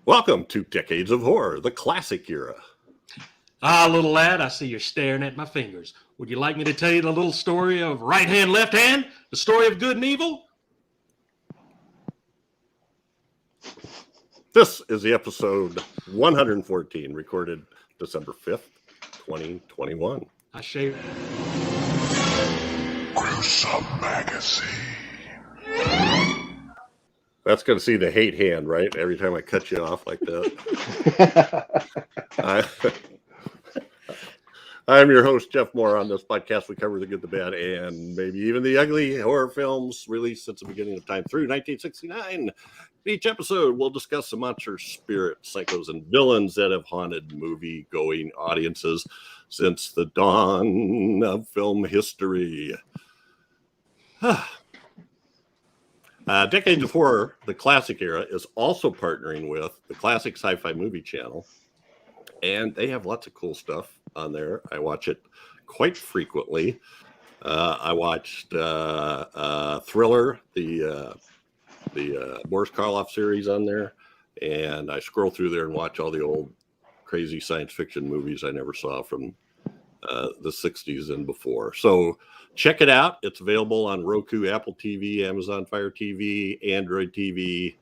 Welcome to Decades of Horror, the classic era. Ah, little lad, I see you're staring at my fingers. Would you like me to tell you the little story of right hand, left hand? The story of good and evil? This is the episode 114, recorded December 5th, 2021. I shaved. Gruesome magazine. That's going to see the hate hand, right? Every time I cut you off like that. I'm your host, Jeff Mohr. On this podcast, we cover the good, the bad, and maybe even the ugly horror films released since the beginning of time through 1969. Each episode, we'll discuss the monsters, spirits, psychos, and villains that have haunted movie-going audiences since the dawn of film history. Decades of Horror, the classic era, is also partnering with the Classic Sci-Fi Movie Channel, and they have lots of cool stuff on there. I watch it quite frequently. I watched Thriller, the Boris Karloff series on there, and I scroll through there and watch all the old crazy science fiction movies I never saw from the 60s and before. So check it out. It's available on Roku, Apple TV, Amazon Fire TV, Android TV,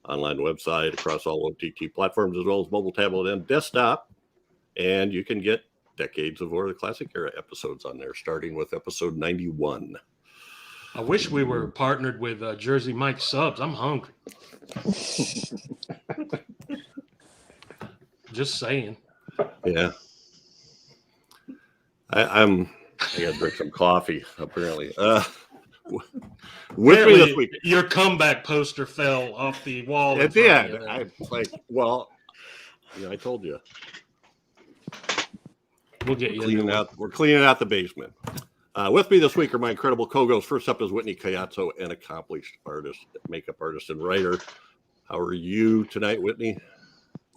online website, across all OTT platforms, as well as mobile, tablet, and desktop. And you can get Decades of Horror, the classic era episodes on there, starting with episode 91. I wish we were partnered with Jersey Mike Subs. I'm hungry. Just saying. Yeah. I gotta drink some coffee, apparently. With me this week. Your comeback poster fell off the wall. It did. I told you. We'll get you. We're cleaning out the basement. With me this week are my incredible co-hosts. First up is Whitney Collazo, an accomplished artist, makeup artist, and writer. How are you tonight, Whitney?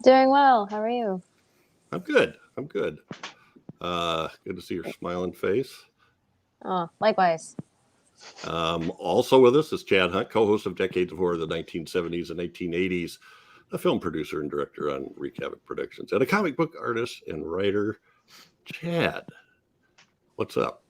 Doing well. How are you? I'm good. Good to see your smiling face. Oh, likewise. Also with us is Chad Hunt, co-host of Decades of Horror, the 1970s and 1980s, a film producer and director on Wreak Havoc Productions, and a comic book artist and writer. Chad, what's up?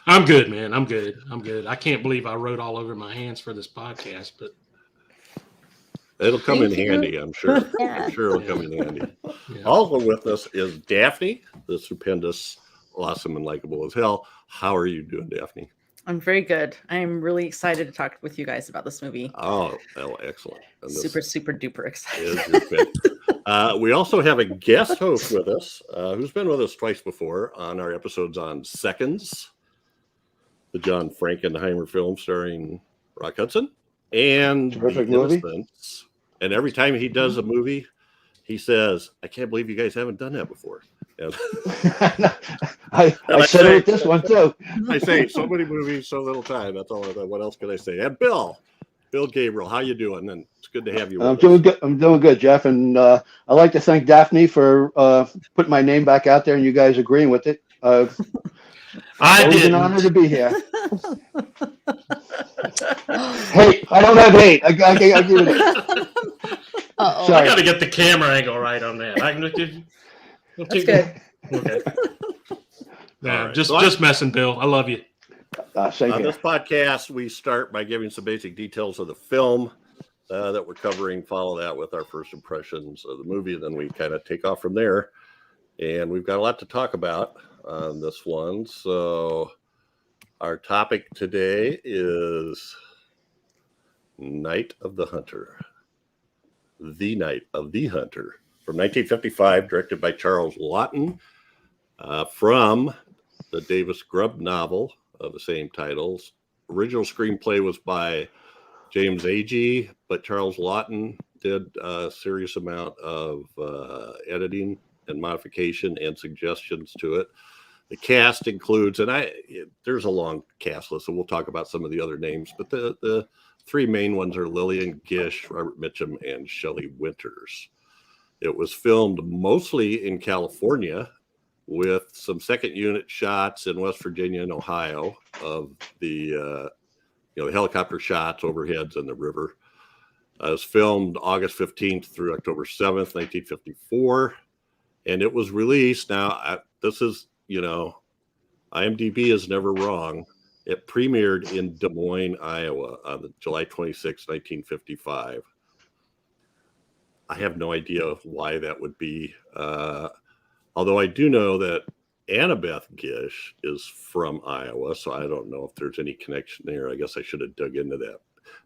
I'm good, man. I'm good. I can't believe I wrote all over my hands for this podcast, but it'll come in handy, I'm sure. Yeah. I'm sure it'll come in handy. Yeah. Also with us is Daphne, the stupendous, awesome, and likable as hell. How are you doing, Daphne? I'm very good. I'm really excited to talk with you guys about this movie. Oh, well, excellent. And Super duper excited. Is your pick. We also have a guest host with us who's been with us twice before on our episodes on Seconds, the John Frankenheimer film starring Rock Hudson, and terrific The movie. Innocents. And every time he does a movie, he says, "I can't believe you guys haven't done that before." And I said it with this one too. I say, so many movies, so little time. That's all. What else can I say? And Bill Gabriel, how you doing? And it's good to have you. I'm doing good. I'm doing good, Jeff. And I'd like to thank Daphne for putting my name back out there and you guys agreeing with it. I Always did. an honor to be here. Hate. I don't have hate. I give it. Uh-oh. I Sorry. got to get the camera angle right on that. That's good. Okay. Yeah, right. just messing, Bill. I love you. Same On here. this podcast, we start by giving some basic details of the film that we're covering. Follow that with our first impressions of the movie. Then we kind of take off from there. And we've got a lot to talk about on this one. So our topic today is Night of the Hunter. The Night of the Hunter from 1955, directed by Charles Laughton, from the Davis Grubb novel of the same titles. Original screenplay was by James Agee, but Charles Laughton did a serious amount of editing and modification and suggestions to it. The cast includes, and there's a long cast list, so we'll talk about some of the other names, but the three main ones are Lillian Gish, Robert Mitchum, and Shelly Winters. It was filmed mostly in California, with some second unit shots in West Virginia and Ohio of the the helicopter shots, overheads, and the river. It was filmed August 15th through October 7th, 1954, and it was released. Now, this is, IMDb is never wrong. It premiered in Des Moines, Iowa on July 26, 1955. I have no idea why that would be. Although I do know that Annabeth Gish is from Iowa, so I don't know if there's any connection there. I guess I should have dug into that.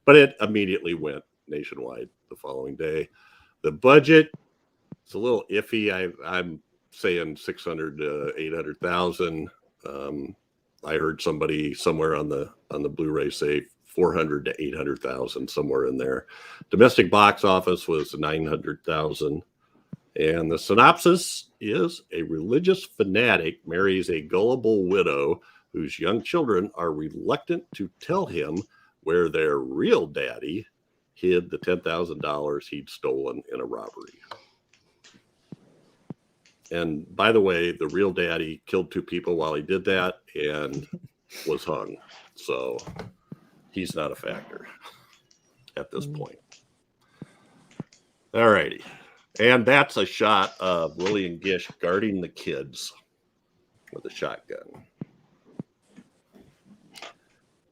But it immediately went nationwide the following day. The budget, it's a little iffy. I'm saying 600 to 800,000. I heard somebody somewhere on the Blu-ray say 400 to 800,000, somewhere in there. Domestic box office was 900,000. And the synopsis is: a religious fanatic marries a gullible widow whose young children are reluctant to tell him where their real daddy hid the $10,000 he'd stolen in a robbery. And by the way, the real daddy killed 2 people while he did that and was hung. So he's not a factor at this point. All righty. And that's a shot of Lillian Gish guarding the kids with a shotgun.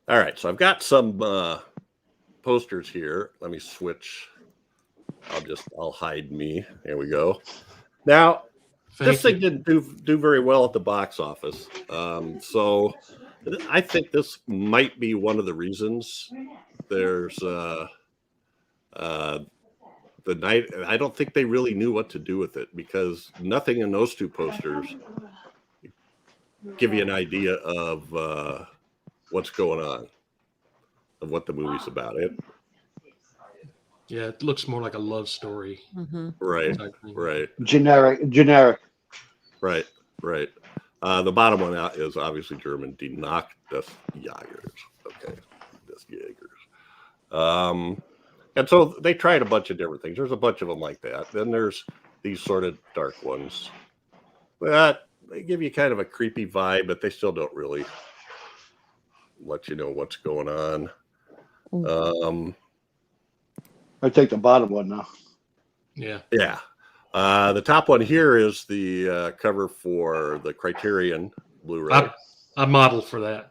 All right, so I've got some posters here. Let me switch. I'll hide me. There we go. Now, this thing didn't do very well at the box office. So I think this might be one of the reasons. There's the night. I don't think they really knew what to do with it, because nothing in those 2 posters give you an idea of what's going on, of what the movie's about. Yeah, it looks more like a love story. Mm-hmm. Right. Generic. Right. The bottom one out is obviously German. Die Nacht des Jagers. Okay, des Jägers. And so they tried a bunch of different things. There's a bunch of them like that. Then there's these sort of dark ones. But they give you kind of a creepy vibe, but they still don't really let you know what's going on. I take the bottom one now. Yeah. Yeah. The top one here is the cover for the Criterion Blu-ray. I modeled for that.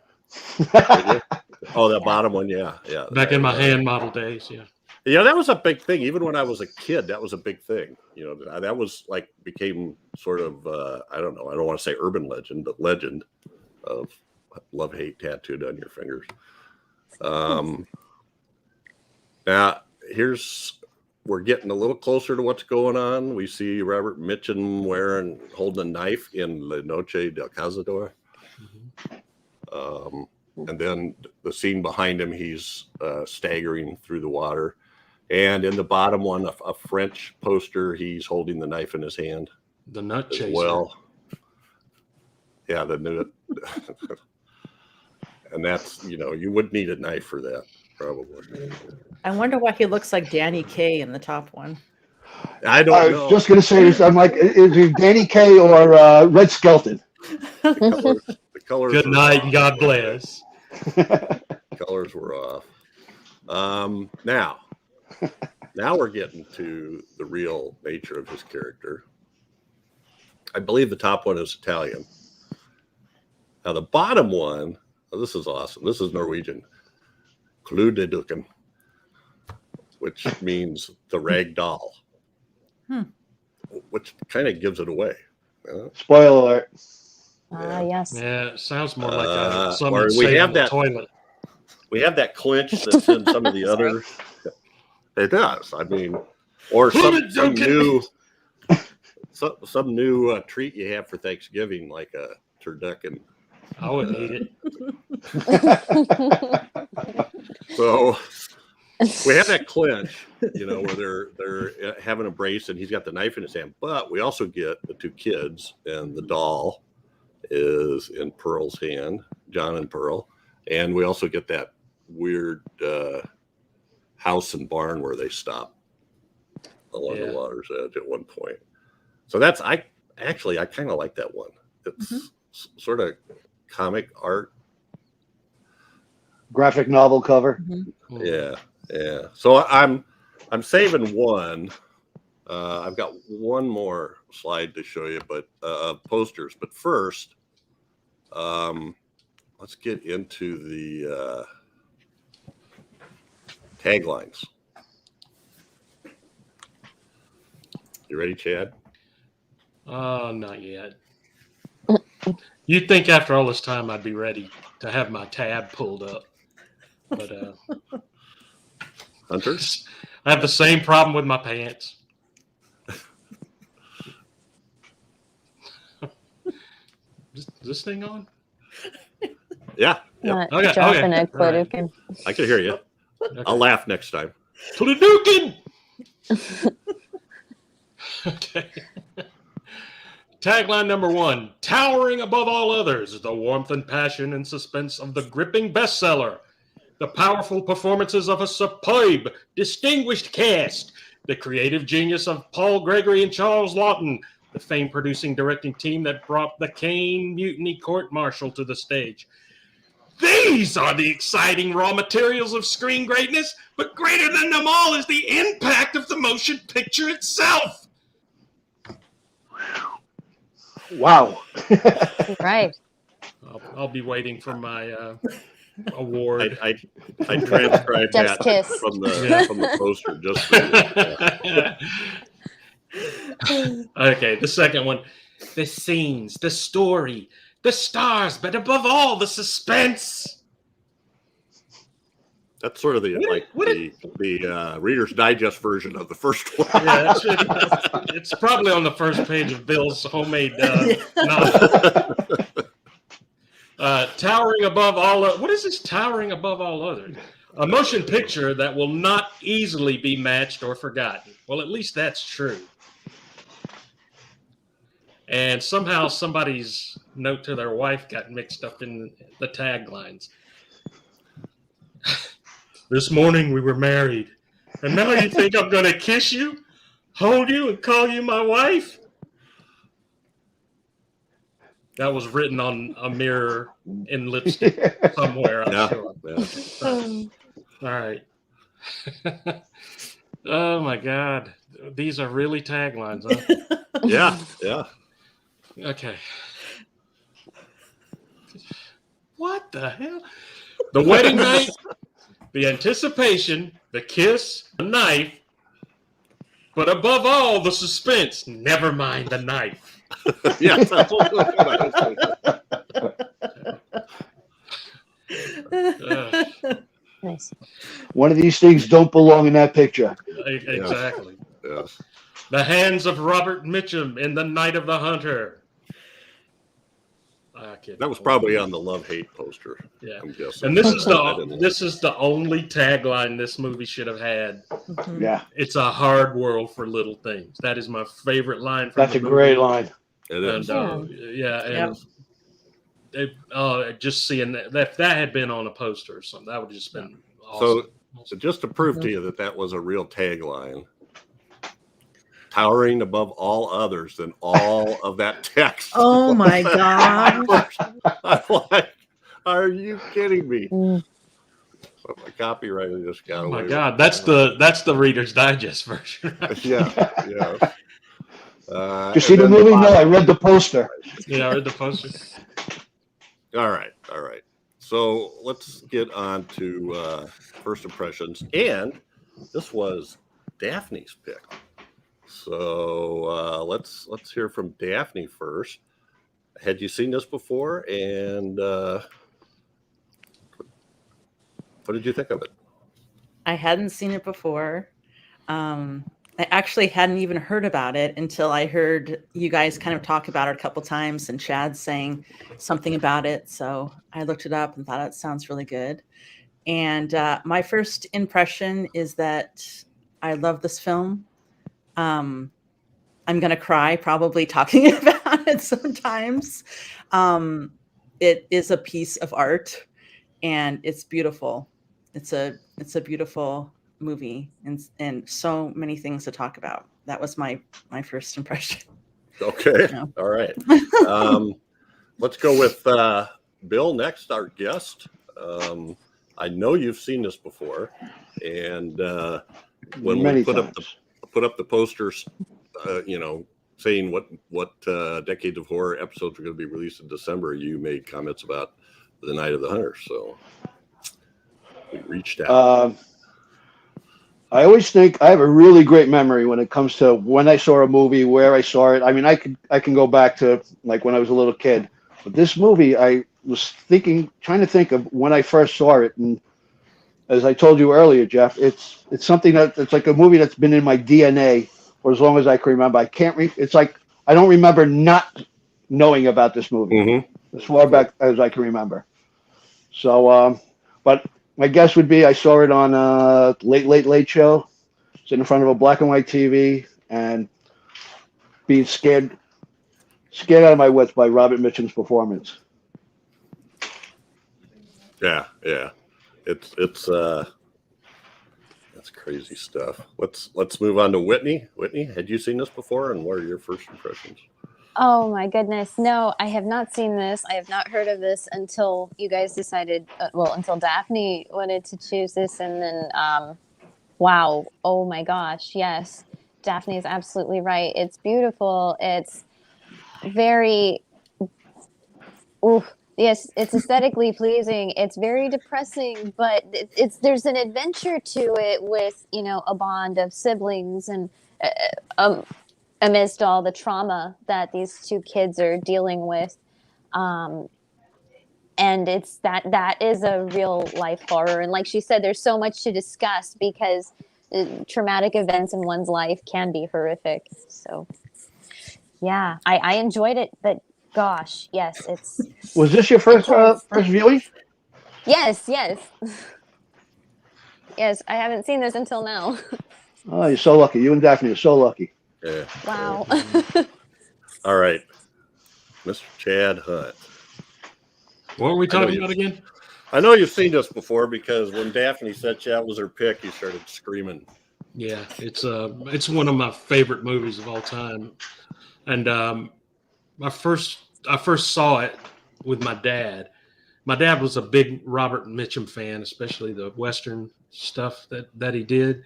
Oh, that bottom one. Yeah. Back in my hand model days. Yeah. Yeah, that was a big thing. Even when I was a kid, that was a big thing. That was became sort of, I don't know. I don't want to say urban legend, but legend of love-hate tattooed on your fingers. Now, we're getting a little closer to what's going on. We see Robert Mitchum holding a knife in La Noche del Cazador. Mm-hmm. And then the scene behind him, he's staggering through the water. And in the bottom one, a French poster, he's holding the knife in his hand. The nut chaser. Well, yeah, the nut. And that's, you would need a knife for that, probably. I wonder why he looks like Danny Kaye in the top one. I don't know. I was just going to say this. I'm like, is it Danny Kaye or Red Skelton? The colors Good night and God bless. Colors were off. Now we're getting to the real nature of his character. I believe the top one is Italian. Now the bottom one, this is awesome. This is Norwegian. Kludedukken, which means the rag doll, which kind of gives it away. Spoiler alert. Yes. Yeah, it sounds more like someone we saved have on the that toilet. We have that clinch that's in some of the other. It does. I mean, or some new treat you have for Thanksgiving, like a turducken. I wouldn't eat it. So we have that clinch, where they're having a brace and he's got the knife in his hand. But we also get the 2 kids, and the doll is in Pearl's hand, John and Pearl, and we also get that weird house and barn where they stop along the water's edge at one point. So I kind of like that one. It's sort of comic art. Graphic novel cover. Yeah. So I'm saving one. I've got one more slide to show you, but posters. But first, let's get into the taglines. You ready, Chad? Not yet. You'd think after all this time I'd be ready to have my tab pulled up. But Hunter? I have the same problem with my pants. Is this thing on? Yeah. Not Okay, dropping okay. a Hadouken. I can hear you. I'll laugh next time. Hadouken! Okay. Tagline number 1: towering above all others is the warmth and passion and suspense of the gripping bestseller. The powerful performances of a superb, distinguished cast. The creative genius of Paul Gregory and Charles Laughton. The fame-producing directing team that brought the Kane Mutiny court-martial to the stage. These are the exciting raw materials of screen greatness, but greater than them all is the impact of the motion picture itself. Wow. Right. I'll be waiting for my award. I transcribed Jeff's that kiss. from the poster just for you. Okay, the second one. The scenes, the story, the stars, but above all, the suspense. That's sort of the the Reader's Digest version of the first one. Yeah, it's probably on the first page of Bill's homemade novel. Towering above all. What is this? Towering above all others. A motion picture that will not easily be matched or forgotten. Well, at least that's true. And somehow somebody's note to their wife got mixed up in the taglines. This morning we were married, and now you think I'm going to kiss you, hold you, and call you my wife? That was written on a mirror in lipstick somewhere, I'm sure. Yeah. All right. Oh, my God. These are really taglines, huh? Yeah. Okay. What the hell? The wedding night, the anticipation, the kiss, the knife, but above all, the suspense. Never mind the knife. Yeah. Nice. One of these things don't belong in that picture. Exactly. Yes. The hands of Robert Mitchum in The Night of the Hunter. That was probably on the love-hate poster. Yeah. I'm guessing. And this is the only tagline this movie should have had. Yeah. It's a hard world for little things. That is my favorite line from That's the a movie. great line. It is. And just seeing that if that had been on a poster or something, that would have just been awesome. So just to prove to you that was a real tagline, towering above all others than all of that text. Oh my God. I'm like, are you kidding me? But my copywriter just got away. Oh my God, that's the Reader's Digest version. Yeah. You see the movie? No, I read the poster. Yeah, I read the poster. All right. So let's get on to first impressions. And this was Daphne's pick. So let's hear from Daphne first. Had you seen this before? And what did you think of it? I hadn't seen it before. I actually hadn't even heard about it until I heard you guys kind of talk about it a couple times and Chad saying something about it. So I looked it up and thought it sounds really good. And my first impression is that I love this film. I'm going to cry probably talking about it sometimes. It is a piece of art and it's beautiful. It's a beautiful movie and so many things to talk about. That was my first impression. Okay. Yeah. All right. let's go with Bill next, our guest. I know you've seen this before, and when Many we put times. up the posters, saying what Decades of Horror episodes are going to be released in December, you made comments about The Night of the Hunter, so we reached out. I always think I have a really great memory when it comes to when I saw a movie, where I saw it. I mean, I can go back to like when I was a little kid, but this movie, I was trying to think of when I first saw it, and as I told you earlier, Jeff, it's something it's like a movie that's been in my DNA for as long as I can remember. I can't it's like I don't remember not knowing about this movie as far back as I can remember. So, but my guess would be I saw it on a late show, sitting in front of a black and white TV, and being scared out of my wits by Robert Mitchum's performance. Yeah. It's that's crazy stuff. Let's move on to Whitney. Whitney, had you seen this before, and what are your first impressions? Oh my goodness. No, I have not seen this. I have not heard of this until you guys decided, until Daphne wanted to choose this. And then, wow. Oh my gosh. Yes. Daphne is absolutely right. It's beautiful. It's very, yes, it's aesthetically pleasing. It's very depressing, but there's an adventure to it with, a bond of siblings and, amidst all the trauma that these two kids are dealing with. And it's that is a real life horror. And like she said, there's so much to discuss because traumatic events in one's life can be horrific. So yeah, I enjoyed it, but gosh, yes, it's. Was this your first viewing? Yes. Yes, I haven't seen this until now. Oh, you're so lucky. You and Daphne are so lucky. Yeah. Wow. All right, Mr. Chad Hunt. What were we talking about again? I know you've seen this before because when Daphne said Chad was her pick, you started screaming. Yeah, it's one of my favorite movies of all time, and I first saw it with my dad. My dad was a big Robert Mitchum fan, especially the Western stuff that he did.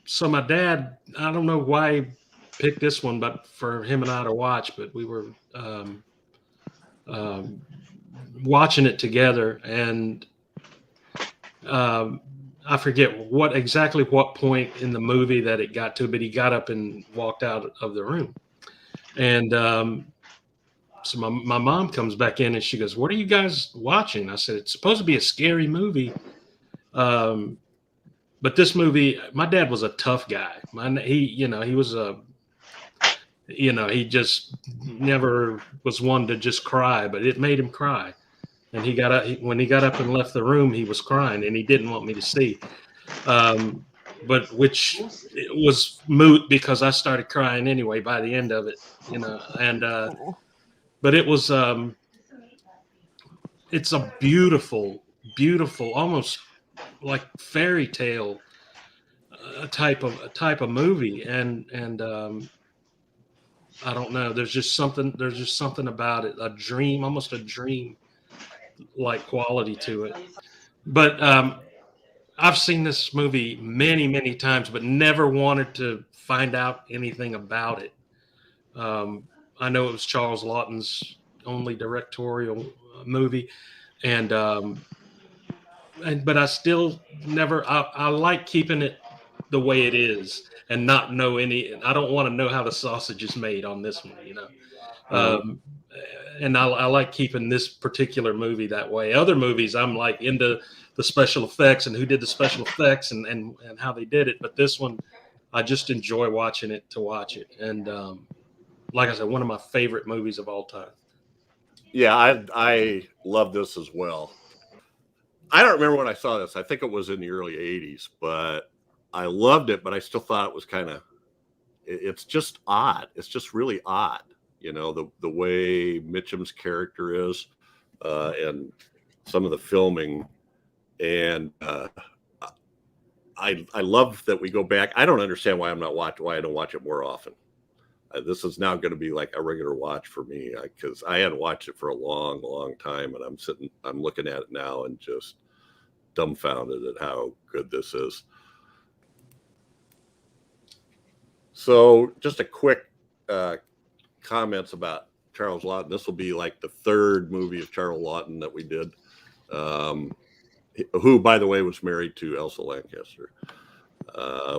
So my dad, I don't know why he picked this one, but for him and I to watch, but we were watching it together, and I forget what point in the movie that it got to, but he got up and walked out of the room. And so my mom comes back in and she goes, "What are you guys watching?" I said, "It's supposed to be a scary movie." But this movie, my dad was a tough guy. He just never was one to just cry, but it made him cry. And when he got up and left the room, he was crying, and he didn't want me to see. But which it was moot because I started crying anyway by the end of it, And but it was it's a beautiful, almost like fairy tale type of movie, and I don't know. There's just something about it, almost a dream like quality to it. But I've seen this movie many, many times, but never wanted to find out anything about it. I know it was Charles Laughton's only directorial movie, but I still never. I like keeping it the way it is and not know any. I don't want to know how the sausage is made on this one, and I like keeping this particular movie that way. Other movies, I'm like into the special effects and who did the special effects and how they did it. But this one, I just enjoy watching it to watch it. And like I said, one of my favorite movies of all time. Yeah, I love this as well. I don't remember when I saw this. I think it was in the early 80s, but I loved it, but I still thought it was it's just odd. It's just really odd. The way Mitchum's character is, and some of the filming, and I love that we go back. I don't understand why I don't watch it more often. this is now going to be like a regular watch for me because I hadn't watched it for a long, long time, and I'm looking at it now and just dumbfounded at how good this is. So just a quick comments about Charles Laughton. This will be like the third movie of Charles Laughton that we did, who, by the way, was married to Elsa Lanchester.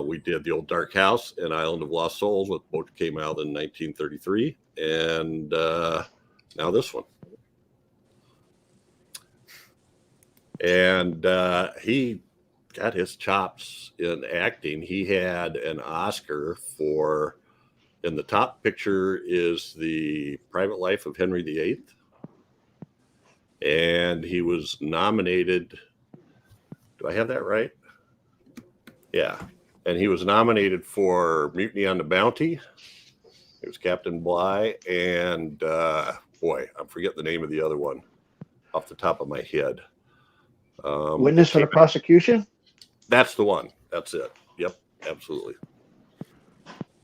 We did The Old Dark House and Island of Lost Souls, which both came out in 1933, and now this one. And he got his chops in acting. He had an Oscar for, in the top picture is The Private Life of Henry VIII. And he was nominated. Do I have that right? Yeah. And he was nominated for Mutiny on the Bounty. It was Captain Bligh. And boy, I'm forgetting the name of the other one off the top of my head. Witness for the Prosecution? That's the one. That's it. Yep, absolutely.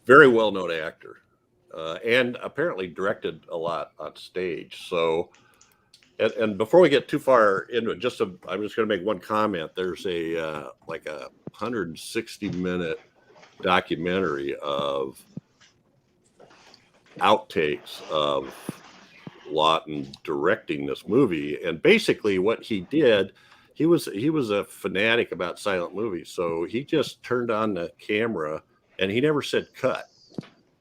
Very well-known actor. And apparently directed a lot on stage. So, and before we get too far into it, I'm just going to make one comment. There's a like a 160-minute documentary of outtakes of Laughton directing this movie, and basically what he did, he was a fanatic about silent movies, so he just turned on the camera and he never said cut.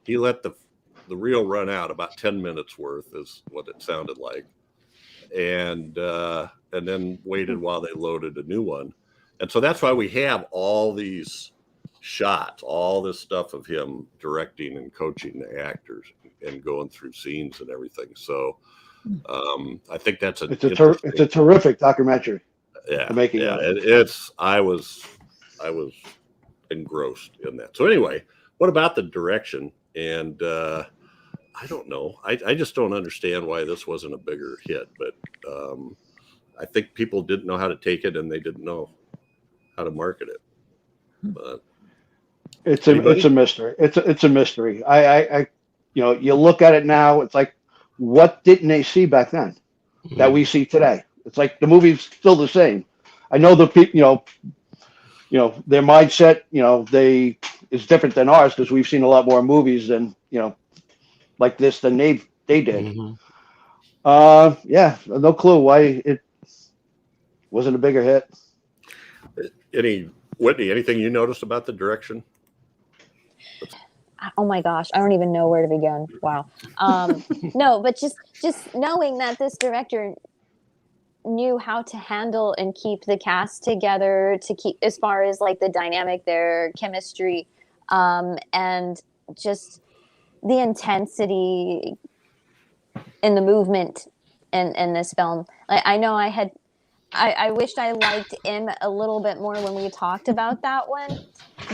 He let the reel run out about 10 minutes worth is what it sounded like, and then waited while they loaded a new one. And so that's why we have all these shots, all this stuff of him directing and coaching the actors and going through scenes and everything. So I think that's it's a terrific documentary. Yeah, making yeah, I was engrossed in that. So anyway, what about the direction? And I don't know. I just don't understand why this wasn't a bigger hit. But I think people didn't know how to take it, and they didn't know how to market it. But it's a mystery. It's a mystery. I you look at it now, it's like, what didn't they see back then that we see today? It's like the movie's still the same. I know the people, their mindset, is different than ours because we've seen a lot more movies than, like this than they did. Mm-hmm. Yeah, no clue why it wasn't a bigger hit. Whitney, anything you noticed about the direction? Oh my gosh, I don't even know where to begin. Wow. No, but just knowing that this director knew how to handle and keep the cast together, to keep as far as like the dynamic, their chemistry, and just the intensity in the movement in this film. Like, I know I wished I liked him a little bit more when we talked about that one,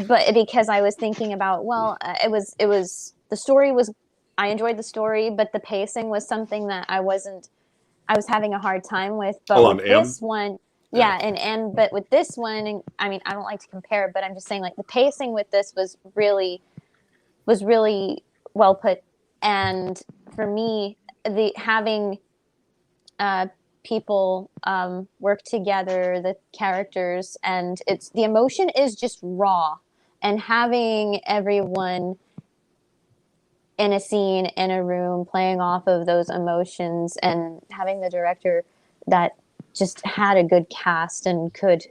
but because I was thinking about, it was the story was, I enjoyed the story, but the pacing was something that I was having a hard time with. But with this one, but with this one, and I mean, I don't like to compare, but I'm just saying, like, the pacing with this was really well put. And for me, having people work together, the characters, and the emotion is just raw, and having everyone in a scene, in a room, playing off of those emotions, and having the director that just had a good cast and could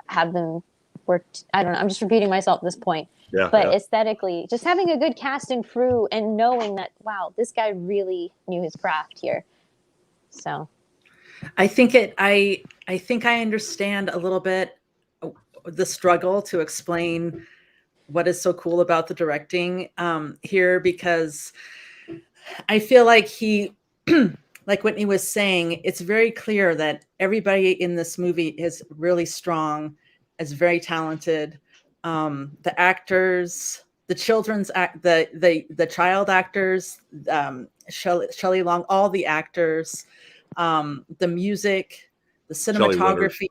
have them work. I don't know, I'm just repeating myself at this point. But aesthetically, just having a good cast and crew and knowing that, wow, this guy really knew his craft here. So I think I understand a little bit the struggle to explain what is so cool about the directing here, because I feel like he, like Whitney was saying, it's very clear that everybody in this movie is really strong, is very talented. The actors, the children's act, the child actors, Shelley Long, all the actors, the music, the cinematography.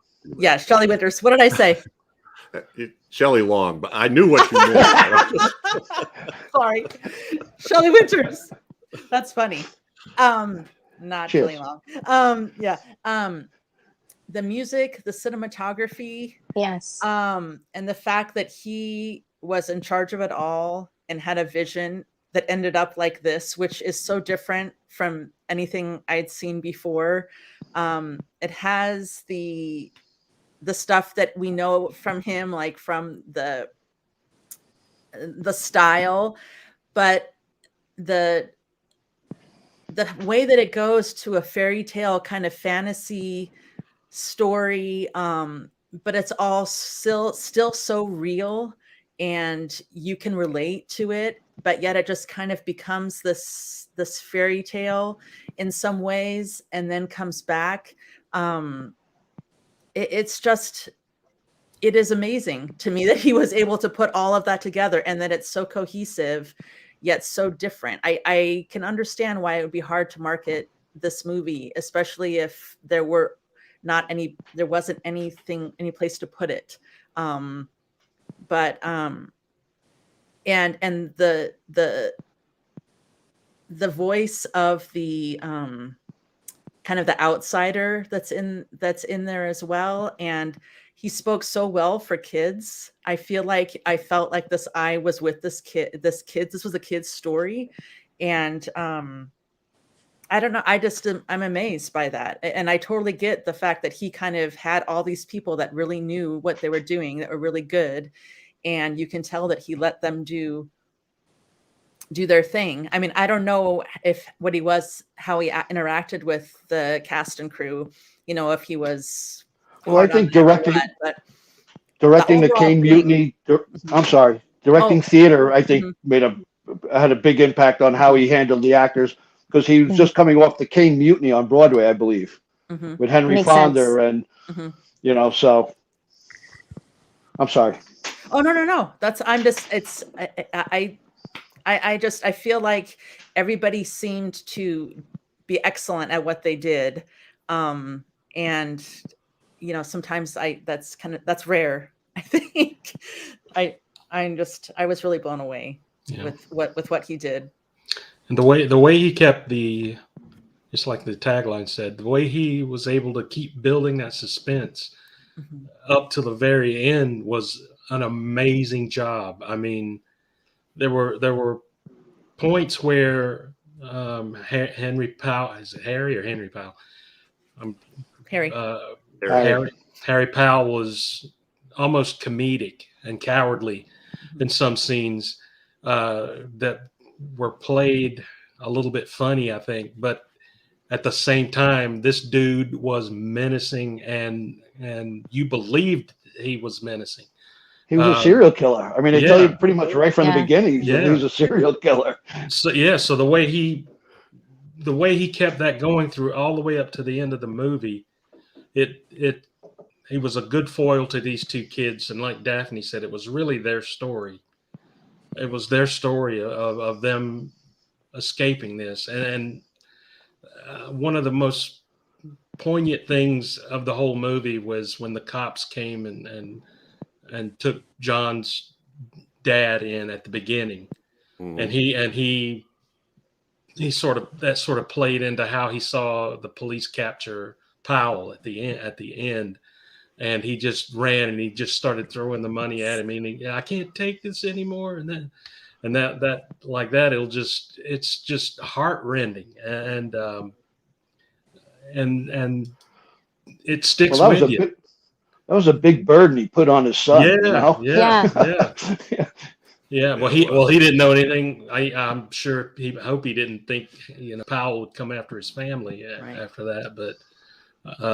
Shelly Winters. What did I say? Shelley Long, but I knew what you meant. Sorry, Shelly Winters. That's funny. Not Cheers. Shelley Long. Yeah. The music, the cinematography, Yes. and the fact that he was in charge of it all and had a vision that ended up like this, which is so different from anything I'd seen before. It has the stuff that we know from him, like from the style, but the way that it goes to a fairy tale kind of fantasy story, but it's all still so real, and you can relate to it, but yet it just kind of becomes this fairy tale in some ways, and then comes back. It is amazing to me that he was able to put all of that together, and that it's so cohesive yet so different. I can understand why it would be hard to market this movie, especially if there wasn't any place to put it. And the voice of the kind of the outsider that's in there as well, and he spoke so well for kids. I felt like I was with this kid. This was a kid's story, and I don't know. I'm amazed by that, and I totally get the fact that he kind of had all these people that really knew what they were doing, that were really good, and you can tell that he let them do their thing. I mean, I don't know how he interacted with the cast and crew. If he was. Well, I think directing the King Mutiny. Directing theater, I think had a big impact on how he handled the actors, because he was just coming off the King Mutiny on Broadway, I believe, with Henry Makes Fonda, sense. and so. I'm sorry. Oh no! I feel like everybody seemed to be excellent at what they did, and sometimes that's rare. I think I was really blown away with what he did, and the way he kept just like the tagline said, the way he was able to keep building that suspense up to the very end was an amazing job. I mean, there were points where Henry Powell, is it Harry or Henry Powell? Harry. Harry Powell was almost comedic and cowardly in some scenes that were played a little bit funny, I think. But at the same time, this dude was menacing, and you believed he was menacing. He was a serial killer. I mean, they tell you pretty much right from the beginning he was a serial killer. So the way he kept that going through all the way up to the end of the movie, he was a good foil to these two kids, and like Daphne said, it was really their story. It was their story of them escaping this, and one of the most poignant things of the whole movie was when the cops came and took John's dad in at the beginning, and he sort of played into how he saw the police capture Powell at the end, and he just ran and he just started throwing the money at him, and I can't take this anymore, and that like that it's just heartrending, and it sticks with you. That was a big burden he put on his son. Yeah. Well, he didn't know anything. I'm sure hope he didn't think Powell would come after his family after that. But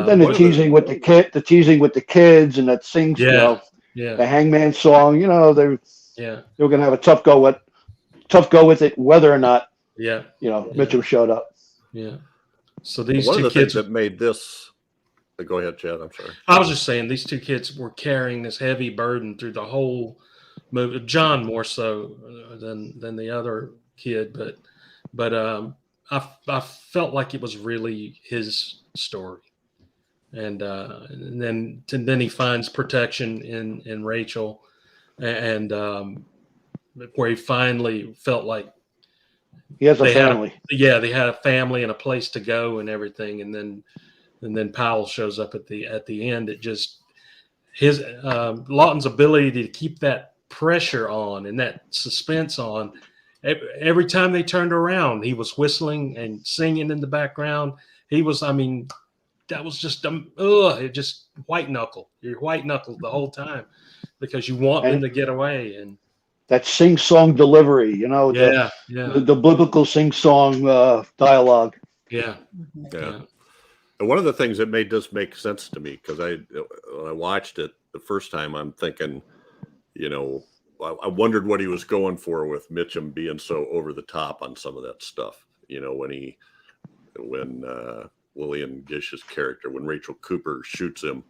then the teasing with the kids, and that sings, the Hangman song. They were gonna have a tough go with it, whether or not Mitchum showed up. Yeah. So these one two of the kids things that made this. Go ahead, Chad. I'm sorry. I was just saying these two kids were carrying this heavy burden through the whole movie. John more so than the other kid, but I felt like it was really his story, and then he finds protection in Rachel, and where he finally felt like He has a family. they had a family and a place to go and everything, and then Powell shows up at the end. It just his Laughton's ability to keep that pressure on and that suspense on. Every time they turned around, he was whistling and singing in the background. He was, I mean, that was just it just white knuckle. You're white knuckled the whole time because you want them to get away. And that sing-song delivery, you know, the biblical sing-song dialogue. Yeah. And one of the things that made this make sense to me, because when I watched it the first time, I'm thinking, you know, I wondered what he was going for with Mitchum being so over the top on some of that stuff. You know, when Lillian Gish's character, when Rachel Cooper shoots him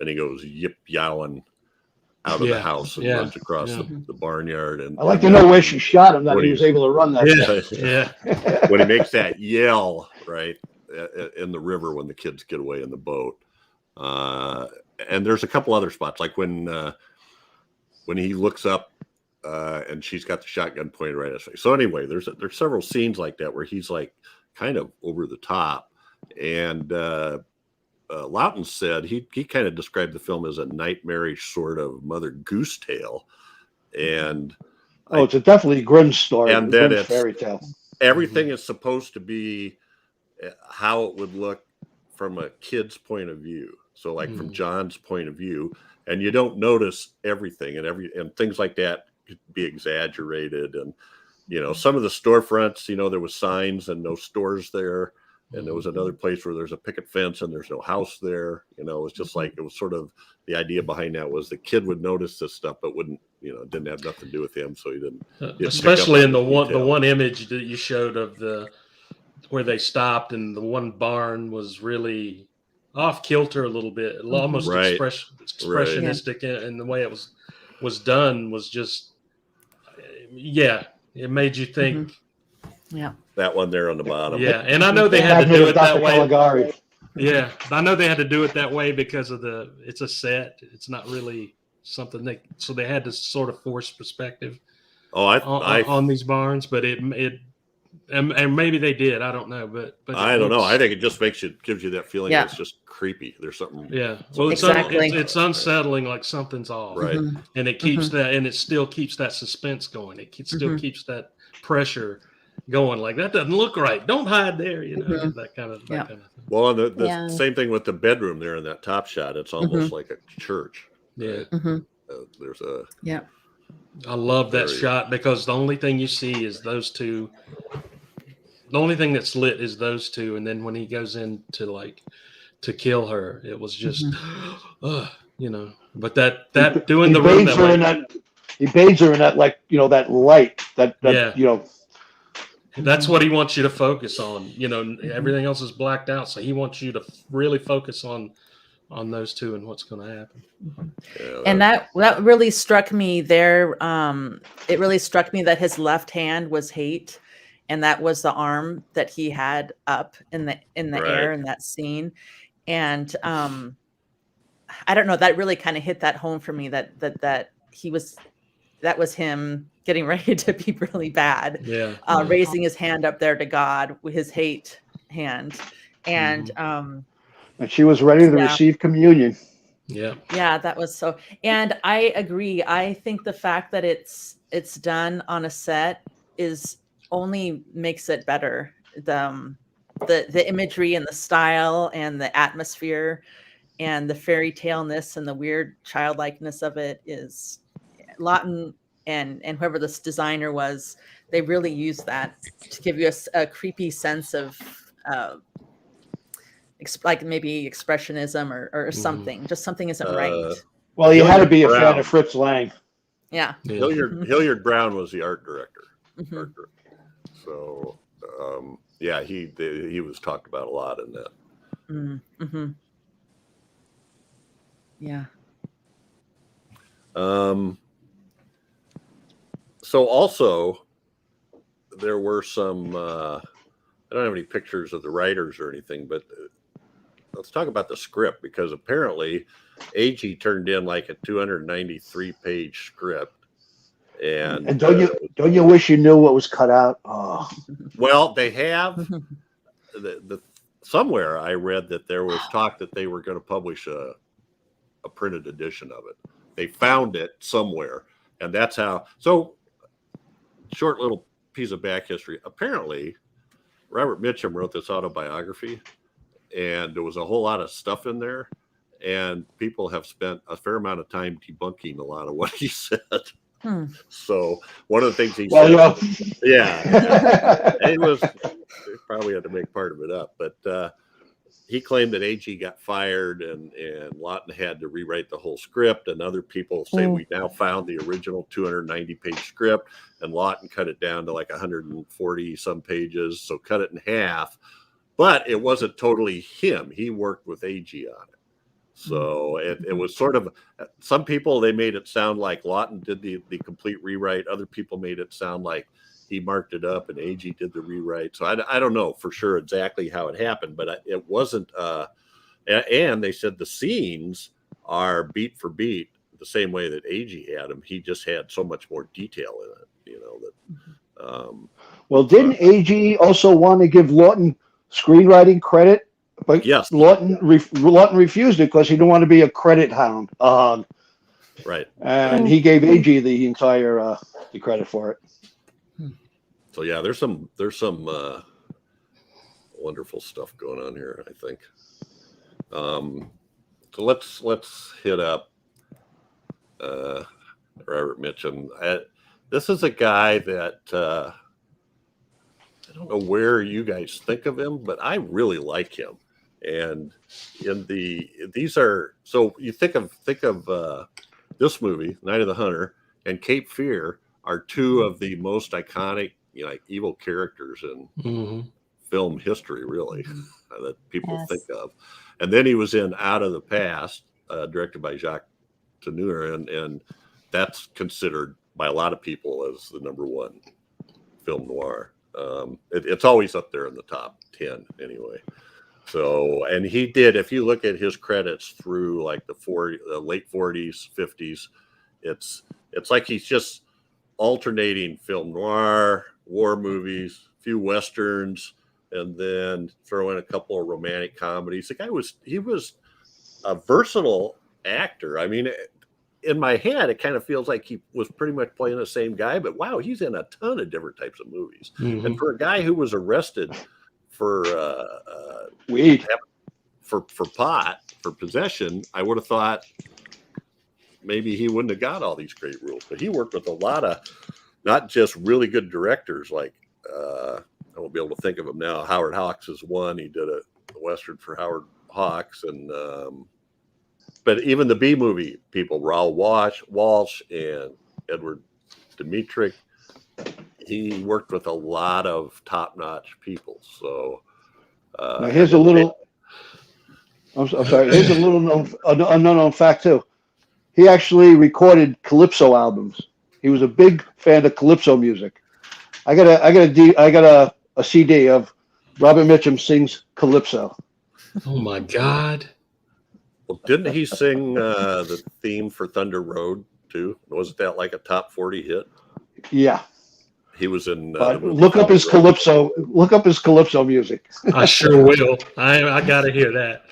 and he goes yip yowing out of the house and runs across the barnyard. And I like to know where she shot him, that he was able to run that. Yeah. When he makes that yell, right, in the river when the kids get away in the boat. And there's a couple other spots, like when he looks up and she's got the shotgun pointed right at his face. So anyway, there's several scenes like that where he's like kind of over the top. And Laughton said he kind of described the film as a nightmarish sort of Mother Goose tale. And it's a definitely grim story. And then it's fairy tale. Everything is supposed to be how it would look from a kid's point of view. So like from John's point of view, and you don't notice everything and things like that could be exaggerated. And, you know, some of the storefronts, you know, there was signs and no stores there. And there was another place where there's a picket fence and there's no house there. You know, it was just like, it was sort of the idea behind that was the kid would notice this stuff, but wouldn't, you know, it didn't have nothing to do with him. So he didn't. Especially in the one image that you showed of where they stopped and the one barn was really off kilter a little bit, almost expressionistic, and the way it was done was just, it made you think. That one there on the bottom. Yeah, and I know they had to do it that way. Yeah, I know they had to do it that way because of it's a set. It's not really something so they had to sort of force perspective on these barns, but and maybe they did. I don't know, but I don't know. I think it just gives you that feeling that it's just creepy. There's something. Yeah. Well, it's unsettling, like something's off. Right. And it keeps that, and it still keeps that suspense going. It still keeps that pressure going. Like, that doesn't look right. Don't hide there. You know, that kind of thing. Well, and the same thing with the bedroom there in that top shot. It's almost like a church. Yeah. There's a. Yeah. I love that shot because the only thing you see is those two. The only thing that's lit is those two, and then when he goes in to kill her, it was just, you know. But that doing the room that way, he bathes her in that, like, you know, that light that you know. That's what he wants you to focus on. You know, everything else is blacked out, so he wants you to really focus on those two and what's going to happen. And that really struck me there. It really struck me that his left hand was hate, and that was the arm that he had up in the air in that scene. And I don't know, that really kind of hit that home for me that was him getting ready to be really bad. Yeah. Raising his hand up there to God with his hate hand. And and she was ready to receive communion. Yeah. Yeah, that was so. And I agree. I think the fact that it's done on a set only makes it better. The imagery and the style and the atmosphere and the fairy taleness and the weird childlikeness of it is Laughton and whoever this designer was, they really used that to give you a creepy sense of like maybe expressionism or something. Just something isn't right. Well, you had to be a fan of Fritz Lang. Yeah. Hilliard Brown was the art director. So, he was talked about a lot in that. Yeah. So also, there were some. I don't have any pictures of the writers or anything, but let's talk about the script, because apparently Agee turned in like a 293-page script. And don't you wish you knew what was cut out? Oh. Well, they have somewhere I read that there was talk that they were going to publish a printed edition of it. They found it somewhere, and that's how. So, short little piece of back history. Apparently, Robert Mitchum wrote this autobiography, and there was a whole lot of stuff in there, and people have spent a fair amount of time debunking a lot of what he said. So one of the things he said, he probably had to make part of it up, but he claimed that Agee got fired and Laughton had to rewrite the whole script, and other people say we now found the original 290-page script, and Laughton cut it down to like 140 some pages, so cut it in half. But it wasn't totally him. He worked with Agee on it. So it was sort of, some people, they made it sound like Laughton did the complete rewrite. Other people made it sound like he marked it up and Agee did the rewrite. So I don't know for sure exactly how it happened, but it wasn't. And they said the scenes are beat for beat the same way that Agee had them. He just had so much more detail in it, Well, didn't Agee also want to give Laughton screenwriting credit? But yes, Laughton refused it because he didn't want to be a credit hound. Right. And he gave Agee the entire the credit for it. So yeah, there's some wonderful stuff going on here, I think. So let's hit up Robert Mitchum. This is a guy that I don't know where you guys think of him, but I really like him. And these are, so you think of this movie, Night of the Hunter, and Cape Fear are two of the most iconic, like evil characters in film history, really, that people think of. And then he was in Out of the Past, directed by Jacques Tourneur, and that's considered by a lot of people as the #1 film noir. It's always up there in the top 10 anyway. So, and he did, if you look at his credits through like the late 40s, 50s, it's like he's just alternating film noir, war movies, a few westerns, and then throw in a couple of romantic comedies. The guy he was a versatile actor. I mean, in my head, it kind of feels like he was pretty much playing the same guy, but wow, he's in a ton of different types of movies. And for a guy who was arrested for weed, for pot, for possession, I would have thought maybe he wouldn't have got all these great roles. But he worked with a lot of not just really good directors, like I won't be able to think of him now. Howard Hawks is one. He did a Western for Howard Hawks, and but even the B movie people, Raoul Walsh and Edward Dmytryk, he worked with a lot of top-notch people. So now here's a little. I'm sorry. Here's a little unknown fact too. He actually recorded calypso albums. He was a big fan of calypso music. I got a CD of Robert Mitchum sings calypso. Oh my God! Well, didn't he sing the theme for Thunder Road too? Wasn't that like a top 40 hit? Yeah. He was in. Look up his calypso. Look up his calypso music. I sure will. I got to hear that.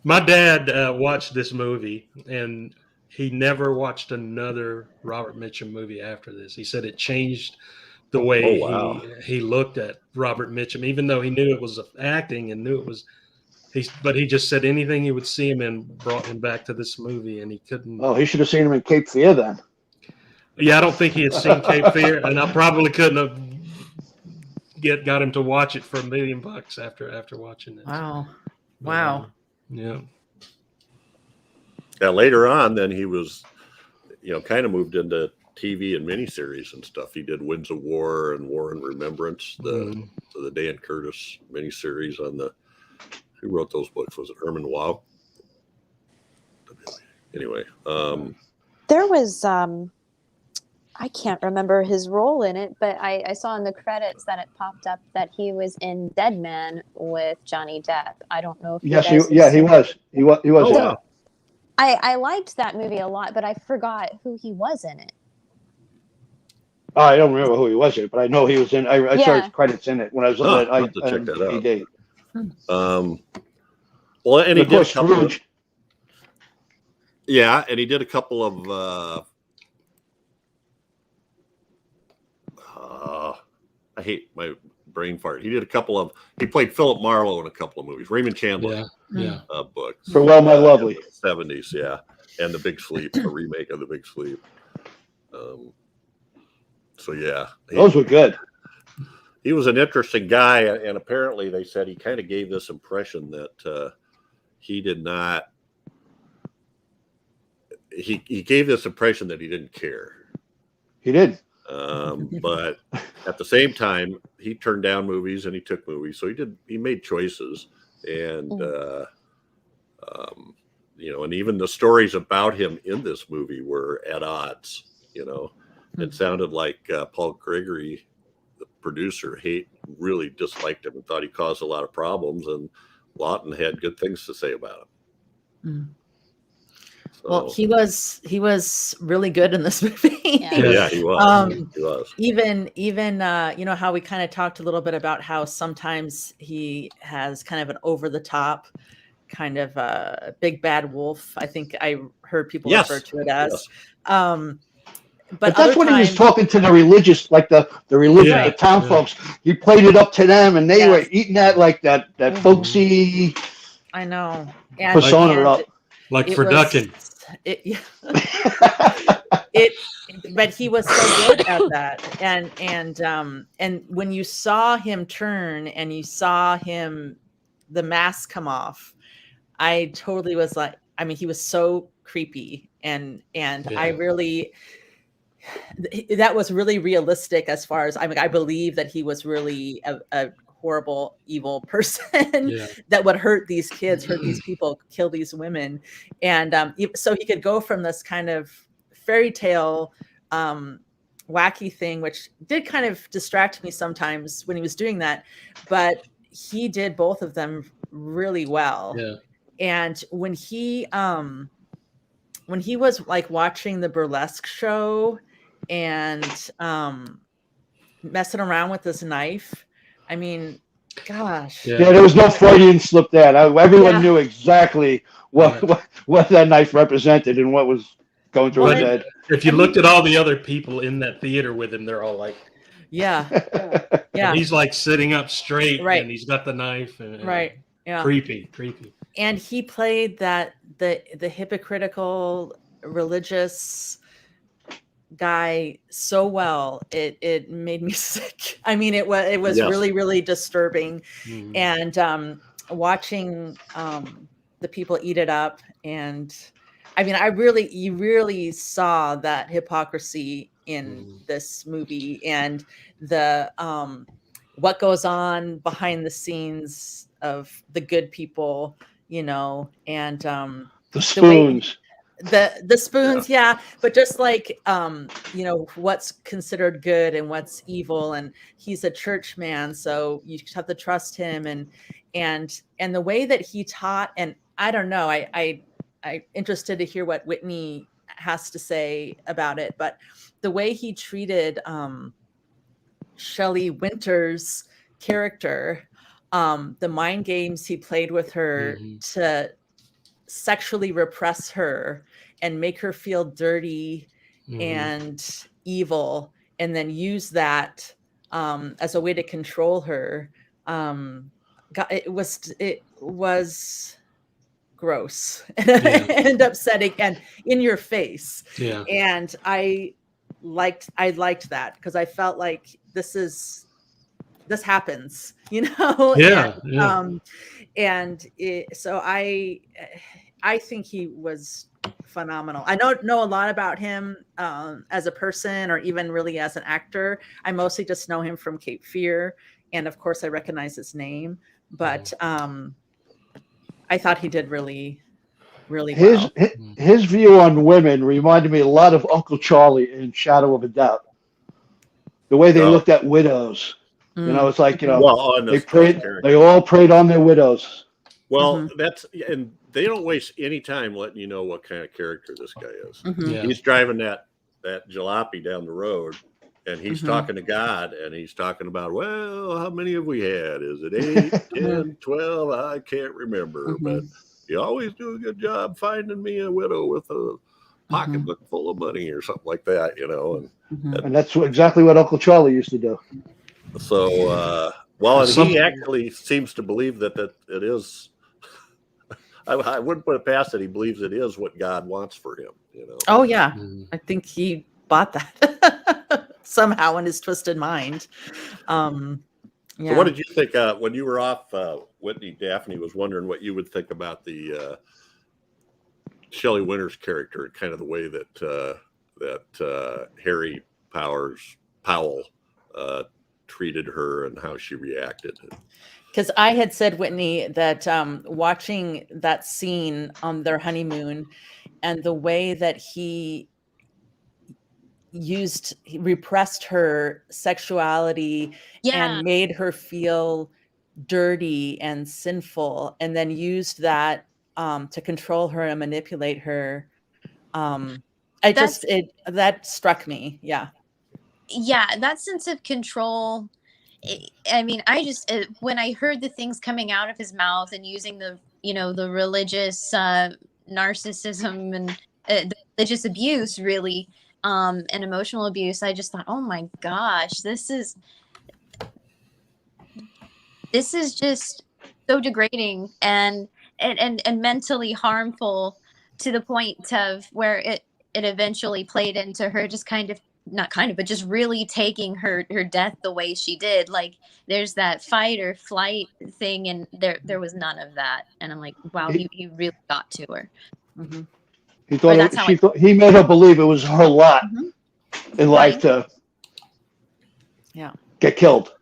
My dad watched this movie, and he never watched another Robert Mitchum movie after this. He said it changed the way he looked at Robert Mitchum, even though he knew it was acting and knew it was. But he just said anything he would see him in brought him back to this movie, and he couldn't. Oh, he should have seen him in Cape Fear then. Yeah, I don't think he had seen Cape Fear, and I probably couldn't have got him to watch it for $1 million after watching it. Wow. Yeah. Yeah. Later on, then he was, kind of moved into TV and miniseries and stuff. He did Winds of War and War and Remembrance, the Dan Curtis miniseries on the. Who wrote those books? Was it Herman Wow? Anyway, there was I can't remember his role in it, but I saw in the credits that it popped up that he was in Dead Man with Johnny Depp. I don't know if you Yes, guys have he seen it. was. He was. Oh, in wow. it. I liked that movie a lot, but I forgot who he was in it. Oh, I don't remember who he was in it, but I know he was in. I saw Yeah. his credits in it when I was Oh, looking at I'll have to check that out. IMDb. Well, and And he of did a course, couple of, Scrooge. yeah, and he did a couple of I hate my brain fart. He played Philip Marlowe in a couple of movies. Raymond Chandler Yeah. books. Farewell, My Lovely. In the 70s, yeah. And The Big Sleep, a remake of The Big Sleep. So yeah. Those were good. He was an interesting guy, and apparently they said he kind of gave this impression that he did not. He gave this impression that he didn't care. He did. But at the same time, he turned down movies and he took movies, so he made choices, and and even the stories about him in this movie were at odds. It sounded like Paul Gregory, the producer, really disliked him and thought he caused a lot of problems, and Laughton had good things to say about him. So, Well, he was really good in this movie. yeah, he was. He was. Even how we kind of talked a little bit about how sometimes he has kind of an over the top kind of big bad wolf. I think I heard people refer to it as. But that's when he was talking to the religious, like the religious, the town folks. He played it up to them, and they were eating that like that folksy. I know. Persona like for ducking. But he was so good at that, and when you saw him turn and you saw the mask come off, I totally was like, I mean, he was so creepy, and I really. That was really realistic as far as I believe that he was really a horrible, evil person that would hurt these kids, hurt these people, kill these women. And so he could go from this kind of fairy tale wacky thing, which did kind of distract me sometimes when he was doing that. But he did both of them really well. Yeah. And when he was like watching the burlesque show and messing around with this knife, I mean, gosh. Yeah, there was no Freudian slip there. Everyone knew exactly what that knife represented and what was going through his head. If you looked at all the other people in that theater with him, they're all like, yeah. And he's like sitting up straight, and he's got the knife, and creepy. And he played the hypocritical religious guy so well, it made me sick. I mean, it was really, really disturbing. And watching the people eat it up, and I mean, you really saw that hypocrisy in this movie, and the what goes on behind the scenes of the good people, and the spoons. The spoons, but just like what's considered good and what's evil, and he's a church man, so you have to trust him, and the way that he taught, and I don't know, I'm interested to hear what Whitney has to say about it, but the way he treated Shelly Winters' character, the mind games he played with her to sexually repress her and make her feel dirty and evil, and then use that as a way to control her. It was gross and upsetting and in your face. And I liked that because I felt like this happens, so I think he was phenomenal. I don't know a lot about him as a person or even really as an actor. I mostly just know him from Cape Fear, and of course I recognize his name, but I thought he did really really his well. his view on women reminded me a lot of Uncle Charlie in Shadow of a Doubt. The way they Oh, looked at widows. It's like, well, on they those prayed. characters. They all prayed on their widows. Well, and they don't waste any time letting you know what kind of character this guy is. Yeah. He's driving that jalopy down the road, and he's talking to God, and he's talking about, well, how many have we had? Is it 8, 10, 12? I can't remember, but you always do a good job finding me a widow with a pocketbook full of money or something like that, And that's exactly what Uncle Charlie used to do. So, and he actually seems to believe that it is. I wouldn't put it past that he believes it is what God wants for him. Oh yeah, I think he bought that somehow in his twisted mind. So what did you think when you were off? Whitney, Daphne was wondering what you would think about the Shelly Winters character, kind of the way that Harry Powell treated her and how she reacted. Because I had said, Whitney, that watching that scene on their honeymoon and the way that he repressed her sexuality and made her feel dirty and sinful, and then used that to control her and manipulate her. That struck me. Yeah. Yeah, that sense of control. I mean, when I heard the things coming out of his mouth and using the religious narcissism and the religious abuse, really, and emotional abuse, I just thought, oh my gosh, this is just so degrading and mentally harmful, to the point of where it eventually played into her just but just really taking her death the way she did. Like, there's that fight or flight thing, and there was none of that. And I'm like, wow, he really got to her. He he made her believe it was her lot in life to get killed.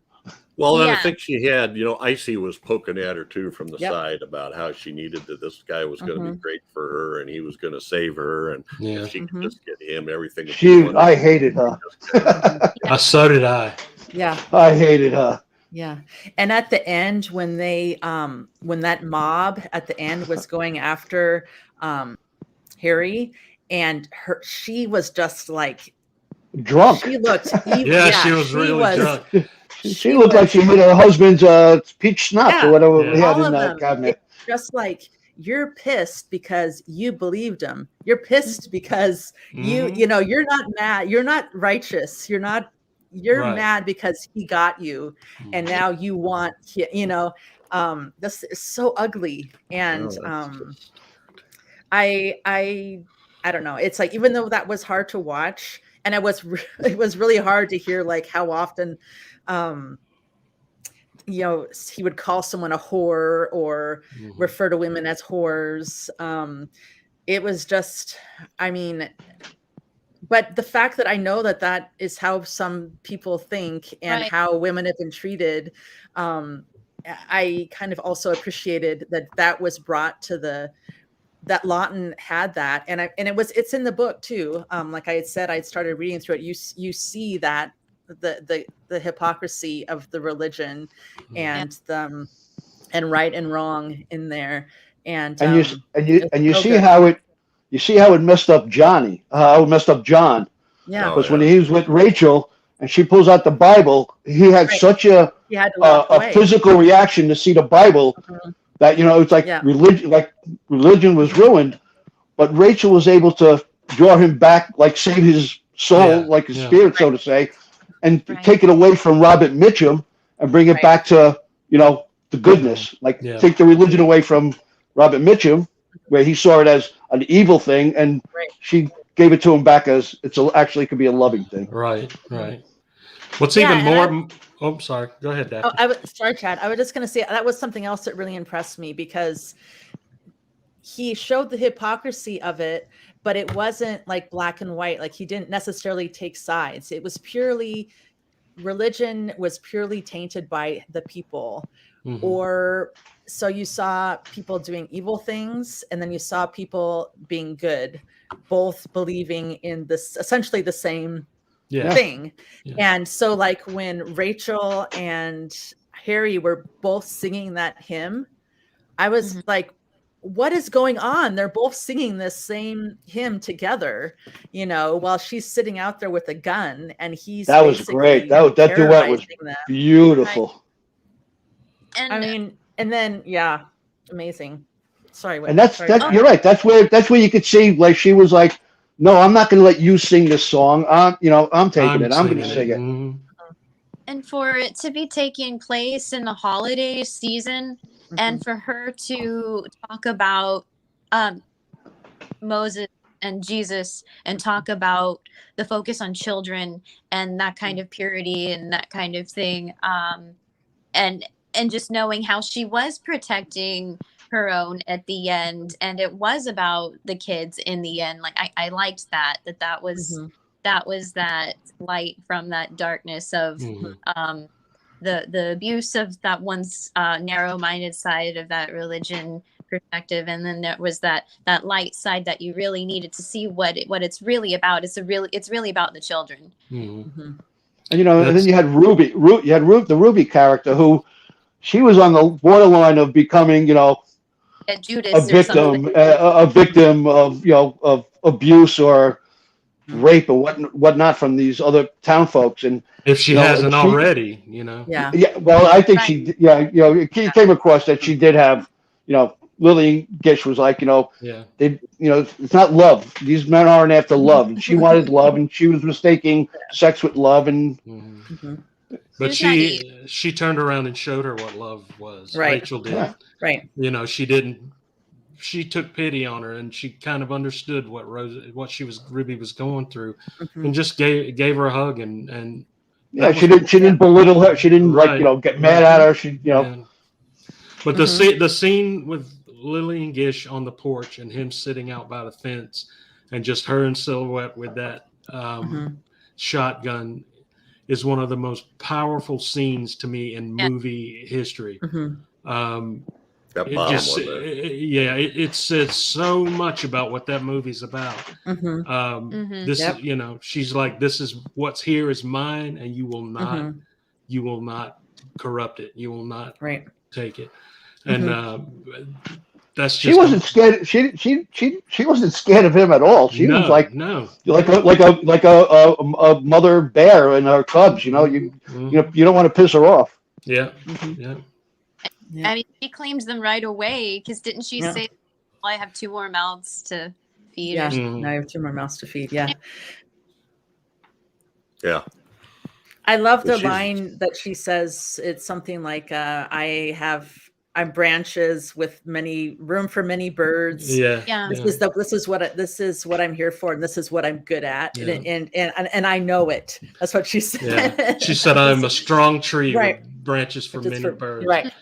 Well, then I think she had, Icy was poking at her too from the side about how she needed that this guy was going to be great for her and he was going to save her, and if she could just get him, everything. I hated her. So did I. Yeah, I hated her. Yeah, and at the end, when they, when that mob at the end was going after Harry, and she was just like drunk. She looked evil. Yeah, she was really drunk. She looked like she had her husband's peach schnapps or whatever he had in that cabinet. Just like, you're pissed because you believed him. You're pissed because you're not mad. You're not righteous. You're mad because he got you, and now you want. This is so ugly, and I don't know. It's like, even though that was hard to watch, and it was really hard to hear, like, how often. He would call someone a whore or refer to women as whores. It was just, but the fact that I know that is how some people think and how women have been treated, I kind of also appreciated that was brought to that Laughton had that. And it's in the book too. Like I had said, I started reading through it. You see that the hypocrisy of the religion and right and wrong in there, and you see how it messed up Johnny, how it messed up John. Yeah, because when he was with Rachel and she pulls out the Bible, he had such a physical reaction to see the Bible that it's like religion was ruined, but Rachel was able to draw him back, like save his soul, like his spirit, so to say. And take it away from Robert Mitchum and bring it back to, the goodness. Like, take the religion away from Robert Mitchum, where he saw it as an evil thing, and she gave it to him back as actually could be a loving thing. Right. What's even more? Oh, sorry. Go ahead, Daphne. Sorry, Chad. I was just going to say that was something else that really impressed me, because he showed the hypocrisy of it, but it wasn't like black and white. Like, he didn't necessarily take sides. It was religion was purely tainted by the people, or so you saw people doing evil things, and then you saw people being good, both believing in this essentially the same thing. Yeah. And so like when Rachel and Harry were both singing that hymn, I was like, what is going on? They're both singing this same hymn together, you know, while she's sitting out there with a gun, and he's that was great. That duet was beautiful. Right. And I mean, and then amazing. Sorry, and you're right. That's where you could see, like, she was like, no, I'm not going to let you sing this song. I'm taking it. I'm going to sing it. And for it to be taking place in the holiday season, and for her to talk about Moses and Jesus, and talk about the focus on children and that kind of purity and that kind of thing, and just knowing how she was protecting her own at the end, and it was about the kids in the end. Like I liked that was that light from that darkness of the abuse of that one's narrow-minded side of that religion perspective, and then there was that light side that you really needed to see what it's really about. It's really about the children. And and then you had Ruby. You had the Ruby character, who she was on the borderline of becoming, Judas, a victim of of abuse or rape or whatnot from these other town folks. And if she hasn't already, Yeah. Well, I think she, it came across that she did have, Lillian Gish was like, it's not love. These men aren't after love. And she wanted love, and she was mistaking sex with love. And but she turned around and showed her what love was. Right. Rachel did. Yeah. Right. She took pity on her, and she kind of understood what Ruby was going through, and just gave her a hug, and she didn't belittle her. She didn't get mad at her. She But the scene with Lillian Gish on the porch and him sitting out by the fence, and just her in silhouette with that shotgun, is one of the most powerful scenes to me in movie history. It says so much about what that movie's about. She's like, this is what's here is mine, and you will not corrupt it. You will not take it. And that's just she wasn't scared. She wasn't scared of him at all. She was like a mother bear in her cubs. You don't want to piss her off. Yeah. I mean, she claims them right away, because didn't she say, well, I have 2 more mouths to feed? Yeah, I have 2 more mouths to feed. Yeah. Yeah. I love the line that she says. It's something like, I'm branches with room for many birds. Yeah. This is what I'm here for, and this is what I'm good at. Yeah. And I know it. That's what she said. Yeah. She said, I'm a strong tree with branches for many birds. Right.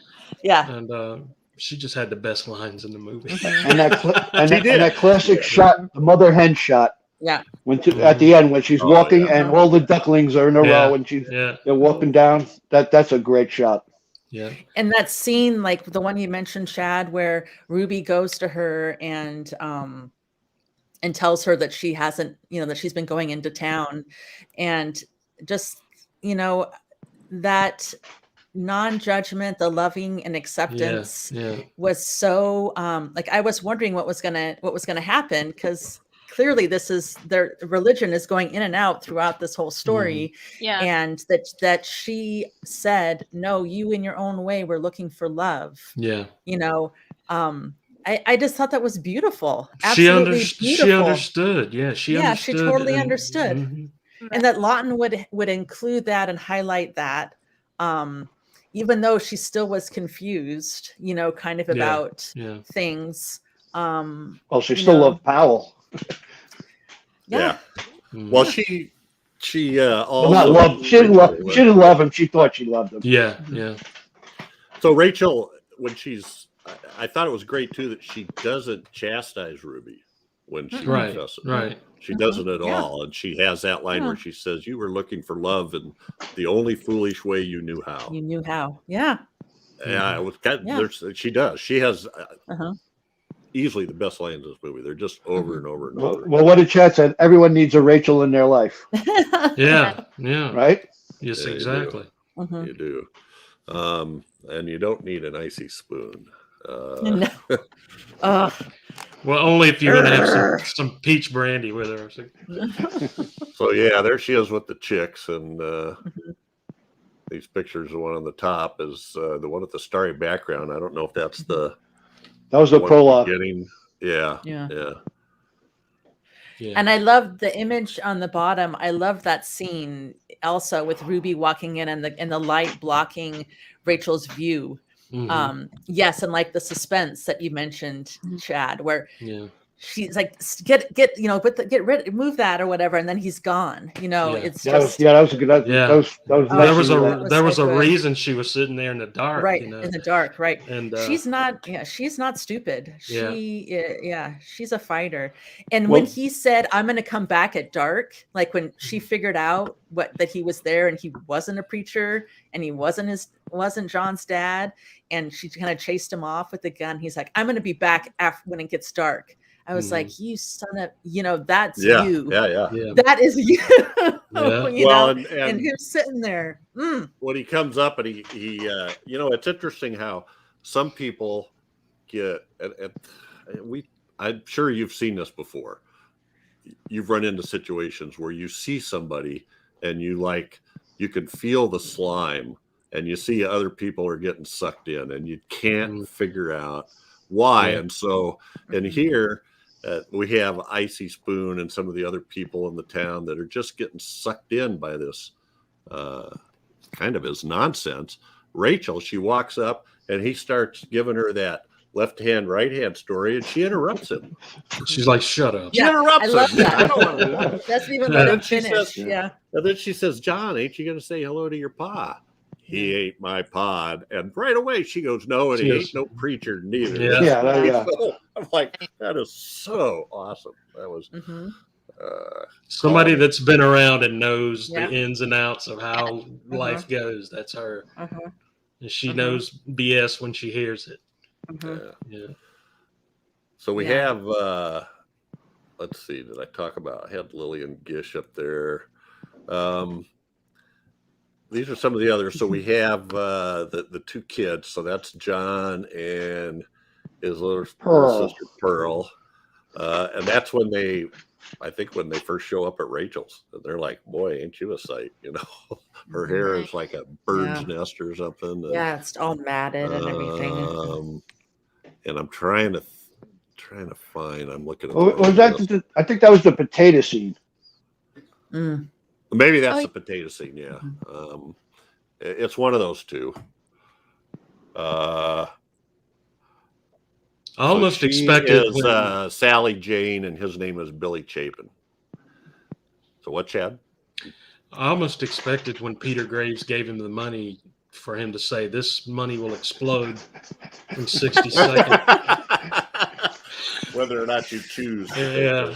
Yeah. And she just had the best lines in the movie. And that classic shot, the mother hen shot. Yeah. At the end, when she's walking and all the ducklings are in a row, and they're walking down. That's a great shot. Yeah. And that scene, like the one you mentioned, Chad, where Ruby goes to her and tells her that she hasn't, that she's been going into town, and just, that non-judgment, the loving and acceptance was so I was wondering what was gonna happen, because clearly their religion is going in and out throughout this whole story. And that she said, no, you in your own way were looking for love. I just thought that was beautiful. Absolutely beautiful. She understood. She understood. She totally understood. And that Laughton would include that and highlight that, even though she still was confused, kind of about things. Well, she still loved Powell. Well, she not love. She didn't love him. She thought she loved him. Yeah. So Rachel, when I thought it was great too that she doesn't chastise Ruby when she confesses. Right. She doesn't at all, and she has that line where she says, "You were looking for love in the only foolish way you knew how." Yeah. Yeah, it was she does. She has easily the best lines in this movie. They're just over and over and over. Well, what did Chad said? Everyone needs a Rachel in their life. Yeah. Right? Yes, Yeah, exactly. You do. And you don't need an icy spoon. No. Well, only if you're going to have some peach brandy with her. So yeah, there she is with the chicks, and these pictures. The one on the top is the one with the starry background. I don't know if that's that was the prologue. Yeah. And I love the image on the bottom. I love that scene also with Ruby walking in and the light blocking Rachel's view. Yes, and like the suspense that you mentioned, Chad, where she's like, get move that or whatever, and then he's gone. It's that was a good. There was a reason she was sitting there in the dark, right? In the dark, right? And she's not stupid. She's a fighter. And when he said, "I'm going to come back at dark," like when she figured out that he was there and he wasn't a preacher and he wasn't John's dad, and she kind of chased him off with the gun. He's like, "I'm going to be back when it gets dark." I was like, "You son of, that's you. Yeah. That is you." And him sitting there. When he comes up and he it's interesting how some people get, I'm sure you've seen this before. You've run into situations where you see somebody and you can feel the slime, and you see other people are getting sucked in, and you can't figure out why. And so, and here we have Icy Spoon and some of the other people in the town that are just getting sucked in by this kind of his nonsense. Rachel, she walks up and he starts giving her that left hand, right hand story, and she interrupts him. She's like, "Shut up." She interrupts I love him. that. I don't want to. Doesn't even let him finish. And then she says, "John, ain't you going to say hello to your pa?" He ate my pod, and right away she goes, "No, and he ain't no preacher neither." So, I'm like, that is so awesome. That was somebody that's been around and knows the ins and outs of how life goes. That's her, and she knows BS when she hears it. So we have. Let's see. Did I talk about? I had Lillian Gish up there. These are some of the others. So we have the two kids. So that's John and his little sister Pearl. And that's when they first show up at Rachel's. And they're like, "Boy, ain't you a sight?" Her hair is like a bird's nest or something. Yeah, it's all matted and everything. And I'm trying to find. I'm looking at. Was that? I think that was the potato scene. Maybe that's the potato scene. Yeah, it's one of those two. I almost expected Sally Jane, and his name is Billy Chapin. So what, Chad? I almost expected when Peter Graves gave him the money for him to say, "This money will explode in 60 seconds." Whether or not you choose. Or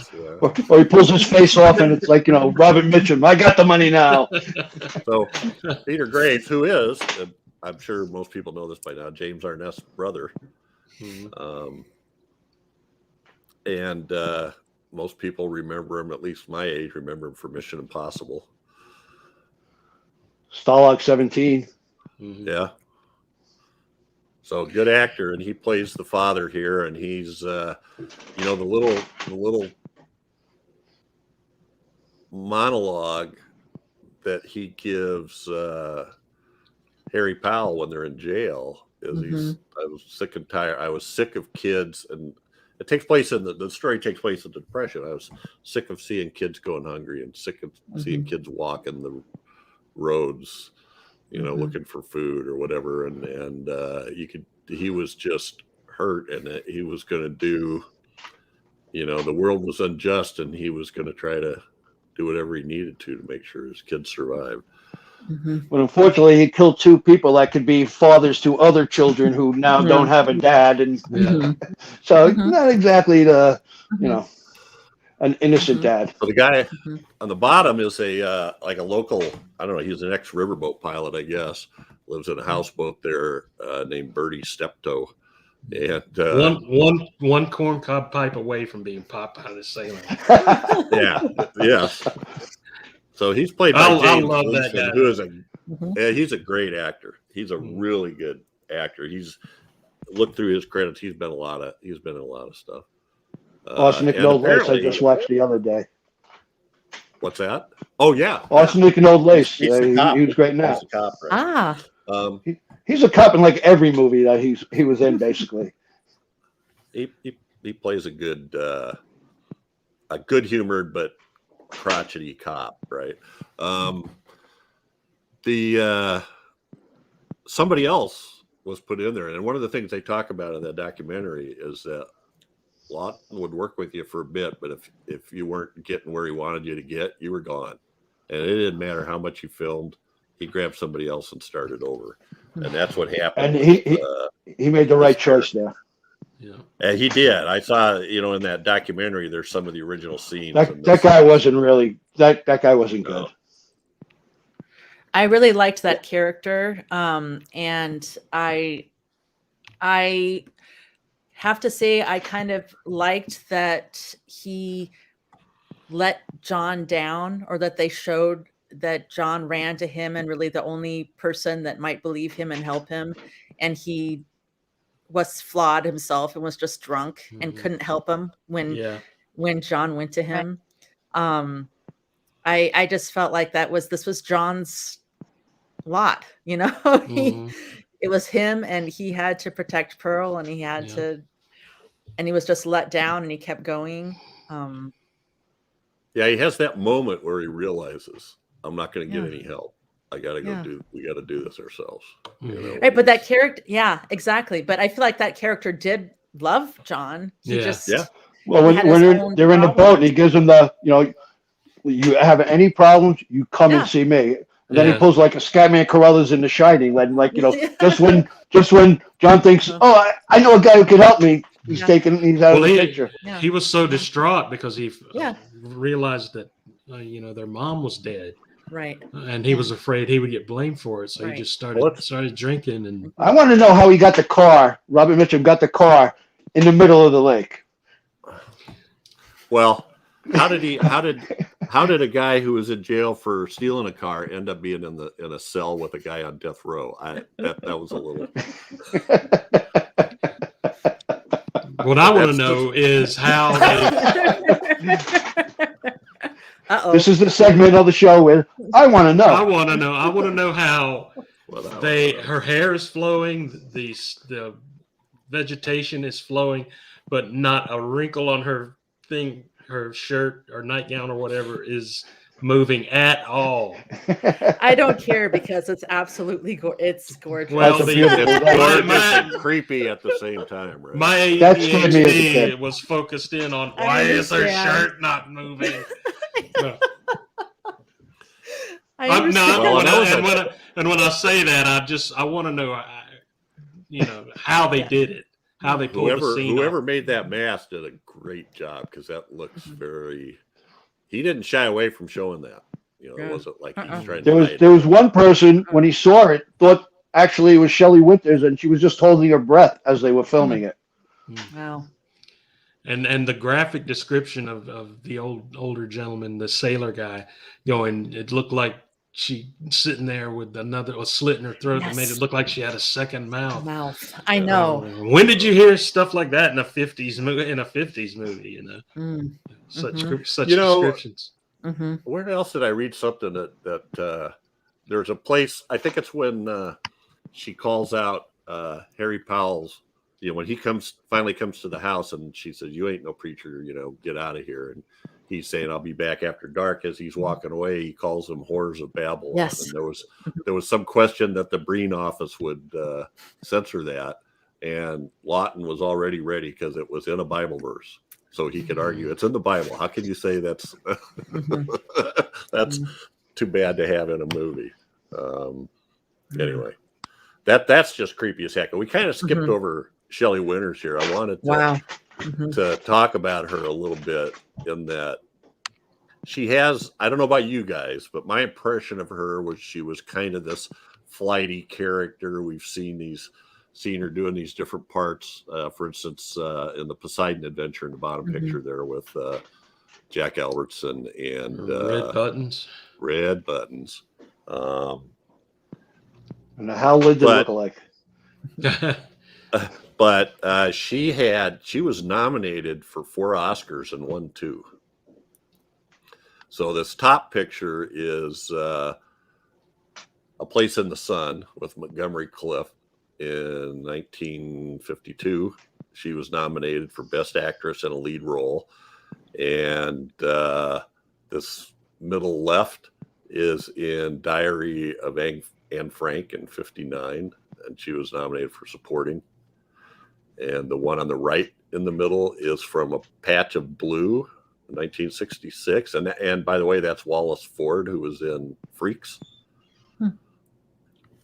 he pulls his face off and it's like, Robert Mitchum, "I got the money now." So Peter Graves, who is, I'm sure most people know this by now, James Arnett's brother. And most people remember him, at least my age, remember him for Mission Impossible. Stalag 17. Yeah. So good actor, and he plays the father here, and he's the little monologue that he gives Harry Powell when they're in jail is I was sick and tired. I was sick of kids, and it takes place in the story takes place in the Depression. I was sick of seeing kids going hungry and sick of seeing kids walking the roads, looking for food or whatever. And he was just hurt, and he was going to do, the world was unjust, and he was going to try to do whatever he needed to make sure his kids survived. But unfortunately, he killed two people that could be fathers to other children who now don't have a dad, and so not exactly an innocent dad. So the guy on the bottom is a local, I don't know, he's an ex-riverboat pilot, I guess. lives in a houseboat there named Bertie Steptoe. And one corncob pipe away from being popped by the sailor. Yes. So he's played by I James love that Gleason, guy. who is he's a great actor. He's a really good actor. He's looked through his credits. He's been in a lot of stuff. Arsenic and Old Lace, I just watched the other day. What's that? Oh yeah, Arsenic and Old Lace. He was great in that. He's a cop, right? He's a cop in like every movie that he was in, basically. He plays a good humored but crotchety cop, right? Somebody else was put in there, and one of the things they talk about in that documentary is that Laughton would work with you for a bit, but if you weren't getting where he wanted you to get, you were gone, and it didn't matter how much you filmed. He grabbed somebody else and started over, and that's what happened. And he made the right choice there. Yeah, and he did. I saw, in that documentary, there's some of the original scenes. That guy wasn't really that guy wasn't good. No. I really liked that character, and I have to say I kind of liked that he let John down, or that they showed that John ran to him and really the only person that might believe him and help him, and he was flawed himself and was just drunk and couldn't help him when John went to him. I just felt like this was John's lot, it was him, and he had to protect Pearl, and he had to, and he was just let down, and he kept going. He has that moment where he realizes, I'm not going to get any help. I got to we got to do this ourselves. Right. But that character, exactly. But I feel like that character did love John. He just, well, when they're in the boat and he gives them you have any problems, you come and see me. And then he pulls like a Scatman Carruthers in The Shining, just when John thinks, I know a guy who can help me. He's out of the picture. He was so distraught because he realized that their mom was dead. Right. And he was afraid he would get blamed for it. So he just started drinking. And I want to know how he got the car. Robert Mitchum got the car in the middle of the lake. Well, how did a guy who was in jail for stealing a car end up being in a cell with a guy on death row? That was a little. What I want to know is how This is the segment of the show where I want to know. I want to know how her hair is flowing, the vegetation is flowing, but not a wrinkle on her shirt or nightgown or whatever is moving at all. I don't care because it's absolutely it's gorgeous. Well, it's creepy at the same time, right? My ADHD was focused in on why is her shirt not moving. When I say that, I want to know, how they did it, how they pulled the scene. Whoever made that mask did a great job, because that looks very. He didn't shy away from showing that. It wasn't like he was trying to hide it. There was one person when he saw it thought actually it was Shelly Winters, and she was just holding her breath as they were filming it. Wow. And the graphic description of the older gentleman, the sailor guy, it looked like she sitting there with a slit in her throat that made it look like she had a second mouth. I know. When did you hear stuff like that in a 50s movie? Such descriptions. Where else did I read something that there's a place? I think it's when she calls out Harry Powell's. When he finally comes to the house, and she says, "You ain't no preacher, get out of here." And he's saying, "I'll be back after dark." As he's walking away, he calls them whores of Babylon. Yes. And there was some question that the Breen office would censor that, and Laughton was already ready because it was in a Bible verse, so he could argue it's in the Bible. How can you say that's that's too bad to have in a movie? Anyway, that's just creepy as heck. We kind of skipped over Shelly Winters here. I wanted to talk about her a little bit, in that she has, I don't know about you guys, but my impression of her was she was kind of this flighty character. We've seen her doing these different parts. For instance, in the Poseidon Adventure in the bottom picture there with Jack Albertson and Red Buttons. And how Lid did look alike. But she was nominated for 4 Oscars and won 2. So this top picture is A Place in the Sun with Montgomery Clift in 1952. She was nominated for Best Actress in a Lead Role. And this middle left is in Diary of Anne Frank in 59, and she was nominated for Supporting. And the one on the right in the middle is from A Patch of Blue, 1966. And by the way, that's Wallace Ford, who was in Freaks.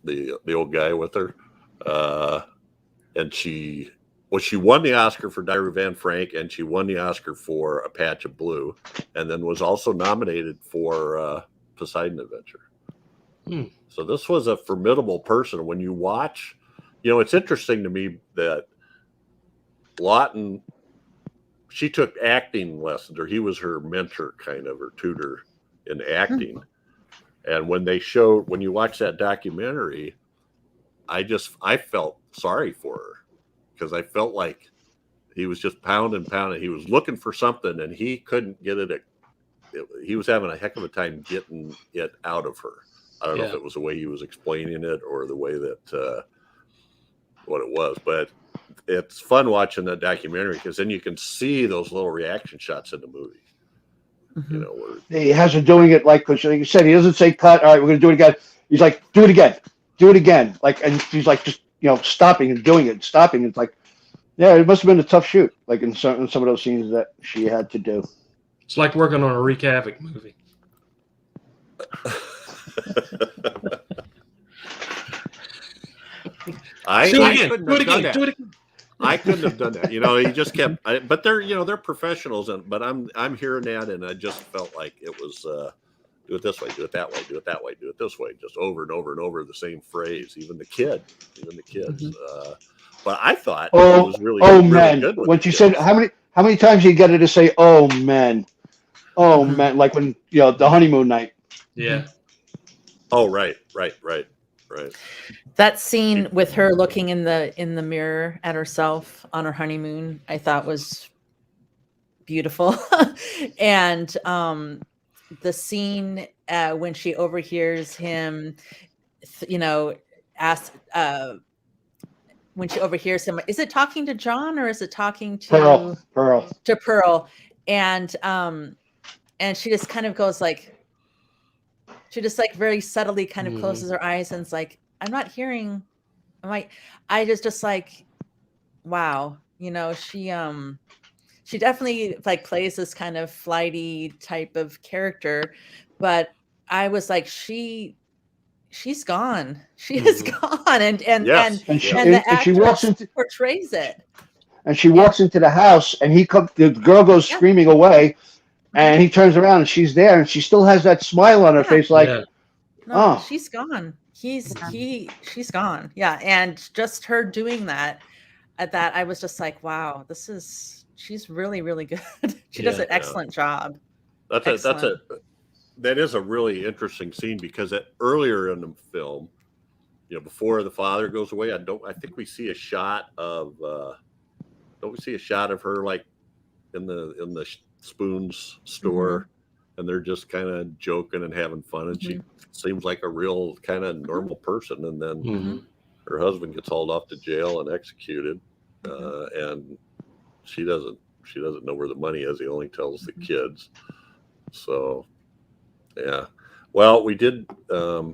The old guy with her. And she won the Oscar for Diary of Anne Frank, and she won the Oscar for A Patch of Blue, and then was also nominated for Poseidon Adventure. So this was a formidable person. When you watch, it's interesting to me that Laughton, she took acting lessons, or he was her mentor, kind of, her tutor in acting. And when you watch that documentary, I felt sorry for her, because I felt like he was just pounding. He was looking for something, and he couldn't get it. He was having a heck of a time getting it out of her. I don't know if it was the way he was explaining it or the way that what it was, but it's fun watching that documentary, because then you can see those little reaction shots in the movie. Where he has her doing it like you said. He doesn't say cut. All right, we're going to do it again. He's like, do it again. Like, and she's like, just stopping and doing it, stopping. It's like, yeah, it must have been a tough shoot. Like in some of those scenes that she had to do. It's like working on a Rick Havoc movie. I do it again. I couldn't have done that. He just kept. But they're professionals, but I'm hearing that, and I just felt like it was do it this way, do it that way, do it that way, do it this way, just over and over and over the same phrase. Even the kids. But I thought it was really good. When she said how many times you get her to say "oh man," like when the honeymoon night. Yeah. Oh right. That scene with her looking in the mirror at herself on her honeymoon, I thought was beautiful. And the scene when she overhears him, ask when she overhears him, is it talking to John or is it talking to Pearl? To Pearl, and she just kind of goes like. She just like very subtly kind of closes her eyes and it's like, I'm not hearing. I just like, wow, she definitely like plays this kind of flighty type of character, but I was like, she's gone. She is gone, and the actress portrays it. And she walks into the house, and the girl goes screaming away. And he turns around and she's there, and she still has that smile on her face, like, she's gone. She's gone. Yeah, and just her doing that, I was just like, wow, she's really, really good. She does an excellent job. That is a really interesting scene, because earlier in the film, before the father goes away, I think we see a shot of her like in the Spoon's store, and they're just kind of joking and having fun, and she seems like a real kind of normal person, and then her husband gets hauled off to jail and executed, and she doesn't know where the money is. He only tells the kids. So well, we did I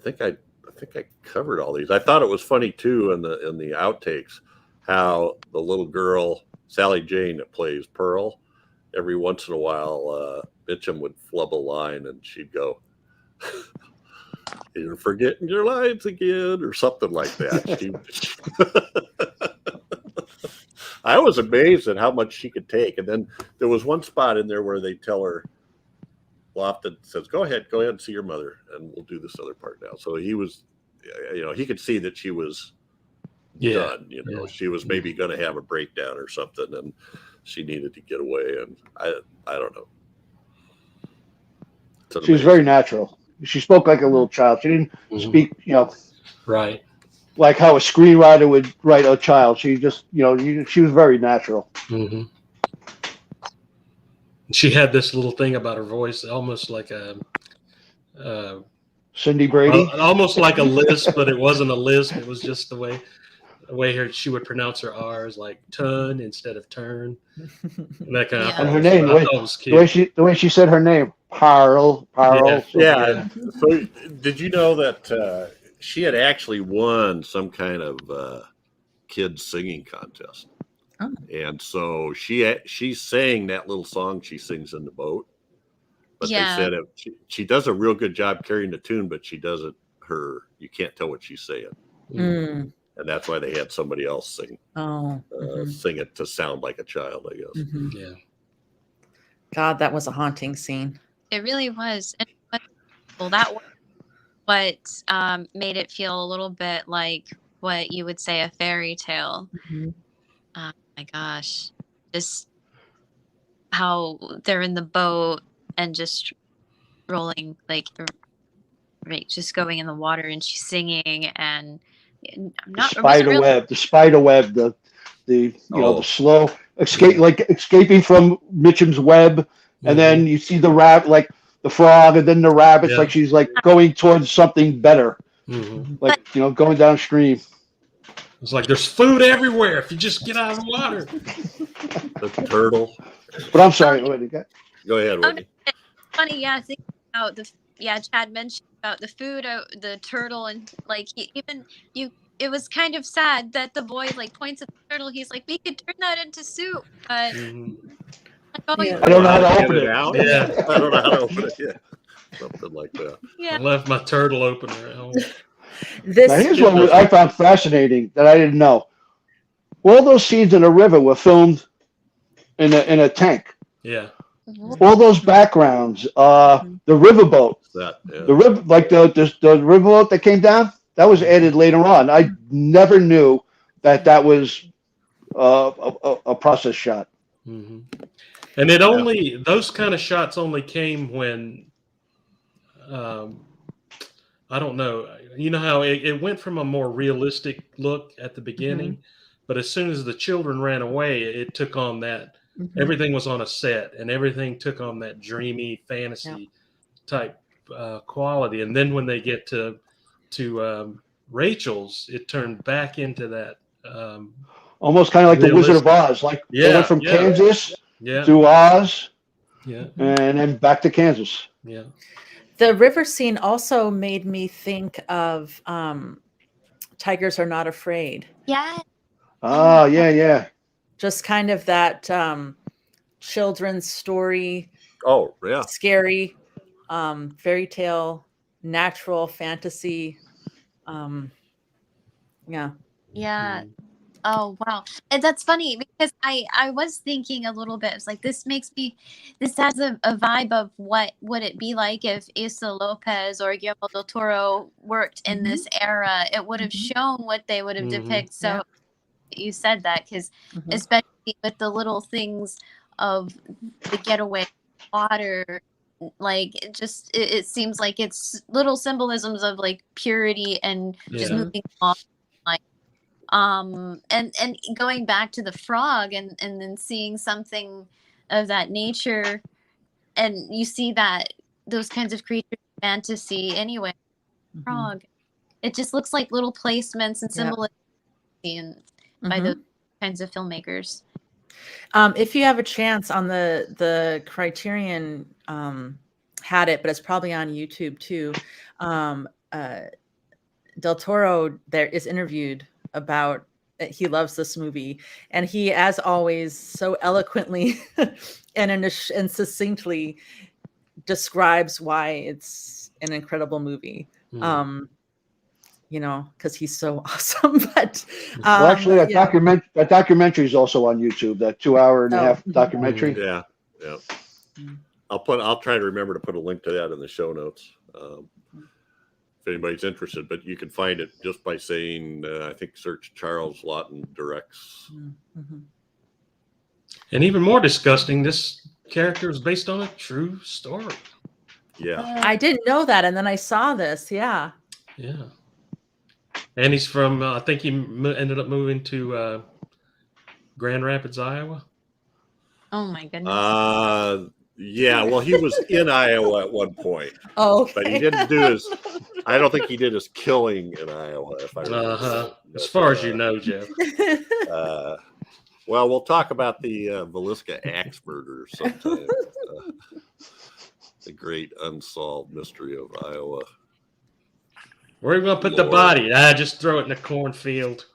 think I covered all these. I thought it was funny too in the outtakes how the little girl Sally Jane that plays Pearl, every once in a while, Mitchum would flub a line and she'd go, "You're forgetting your lines again," or something like that. I was amazed at how much she could take. And then there was one spot in there where they tell her, Laughton says, go ahead and see your mother, and we'll do this other part now. So he was, he could see that she was done. She was maybe going to have a breakdown or something, and she needed to get away. And I don't know. She was very natural. She spoke like a little child. She didn't speak, right, like how a screenwriter would write a child. She just, she was very natural. Mm-hmm. She had this little thing about her voice, almost like a Cindy Brady, almost like a lisp, but it wasn't a lisp. It was just the way she would pronounce her R's, like turn instead of turn, and that kind of. And her name, the way she said her name, Powell. Yeah. So, did you know that she had actually won some kind of kids singing contest? Oh. And so she sang that little song she sings in the boat. But they said she does a real good job carrying the tune, but she doesn't. You can't tell what she's saying. Mm. And that's why they had somebody else sing it to sound like a child, I guess. Mm-hmm. Yeah. God, that was a haunting scene. It really was. And that was what made it feel a little bit like what you would say a fairy tale. Mm-hmm. Oh my gosh, just how they're in the boat and just rolling, like just going in the water, and she's singing, and the spider web, the slow escaping from Mitchum's web, and then you see the like the frog, and then the rabbits, like she's like going towards something better, like going downstream. It's like there's food everywhere if you just get out of the water. The turtle. But I'm sorry, go ahead, Whitney. It's funny, thinking about Chad mentioned about the food, the turtle, and like it was kind of sad that the boy like points at the turtle. He's like, we could turn that into soup, but I don't know how to open it. Yeah, I don't know how to open it. Yeah, something like that. Yeah, I left my turtle opener at home. Here's what I found fascinating that I didn't know. All those scenes in the river were filmed in a tank. Yeah. All those backgrounds, the riverboat, the river, like the riverboat that came down, that was added later on. I never knew that was a process shot. Mm-hmm. And those kind of shots only came when, I don't know. You know how it went from a more realistic look at the beginning, but as soon as the children ran away, it took on that. Everything was on a set, and everything took on that dreamy fantasy type quality. And then when they get to Rachel's, it turned back into that almost kind of like the Wizard of Oz, like they went from Kansas to Oz, and then back to Kansas. Yeah. The river scene also made me think of Tigers Are Not Afraid. Yeah. Oh, yeah. Just kind of that children's story. Oh, yeah. Scary, fairy tale, natural fantasy. Yeah. Oh, wow. And that's funny because I was thinking a little bit. It's like this has a vibe of what would it be like if Issa Lopez or Guillermo del Toro worked in this era. It would have shown what they would have depicted. So you said that because especially with the little things of the getaway water, like it seems like it's little symbolisms of like purity and just moving on. And going back to the frog and then seeing something of that nature, and you see that those kinds of creatures fantasy anyway. Frog, it just looks like little placements and symbolism by those kinds of filmmakers. If you have a chance on the Criterion had it, but it's probably on YouTube too. Del Toro there is interviewed about he loves this movie, and he, as always, so eloquently and succinctly describes why it's an incredible movie. Because he's so awesome. But well, actually, that documentary is also on YouTube. That 2.5 hour documentary. Yeah. I'll try to remember to put a link to that in the show notes. If anybody's interested, but you can find it just by saying, I think search Charles Laughton directs. Mm-hmm. And even more disgusting, this character is based on a true story. Yeah. I didn't know that, and then I saw this. Yeah. Yeah. And he's from, I think he ended up moving to Grand Rapids, Iowa. Oh my goodness. Yeah, well, he was in Iowa at one point. Oh, okay. But he didn't do I don't think he did his killing in Iowa, if I remember. As far as you know, Jeff. Well, we'll talk about the Villisca axe murder sometime. The great unsolved mystery of Iowa. Where are you going to put the body? Just throw it in the cornfield.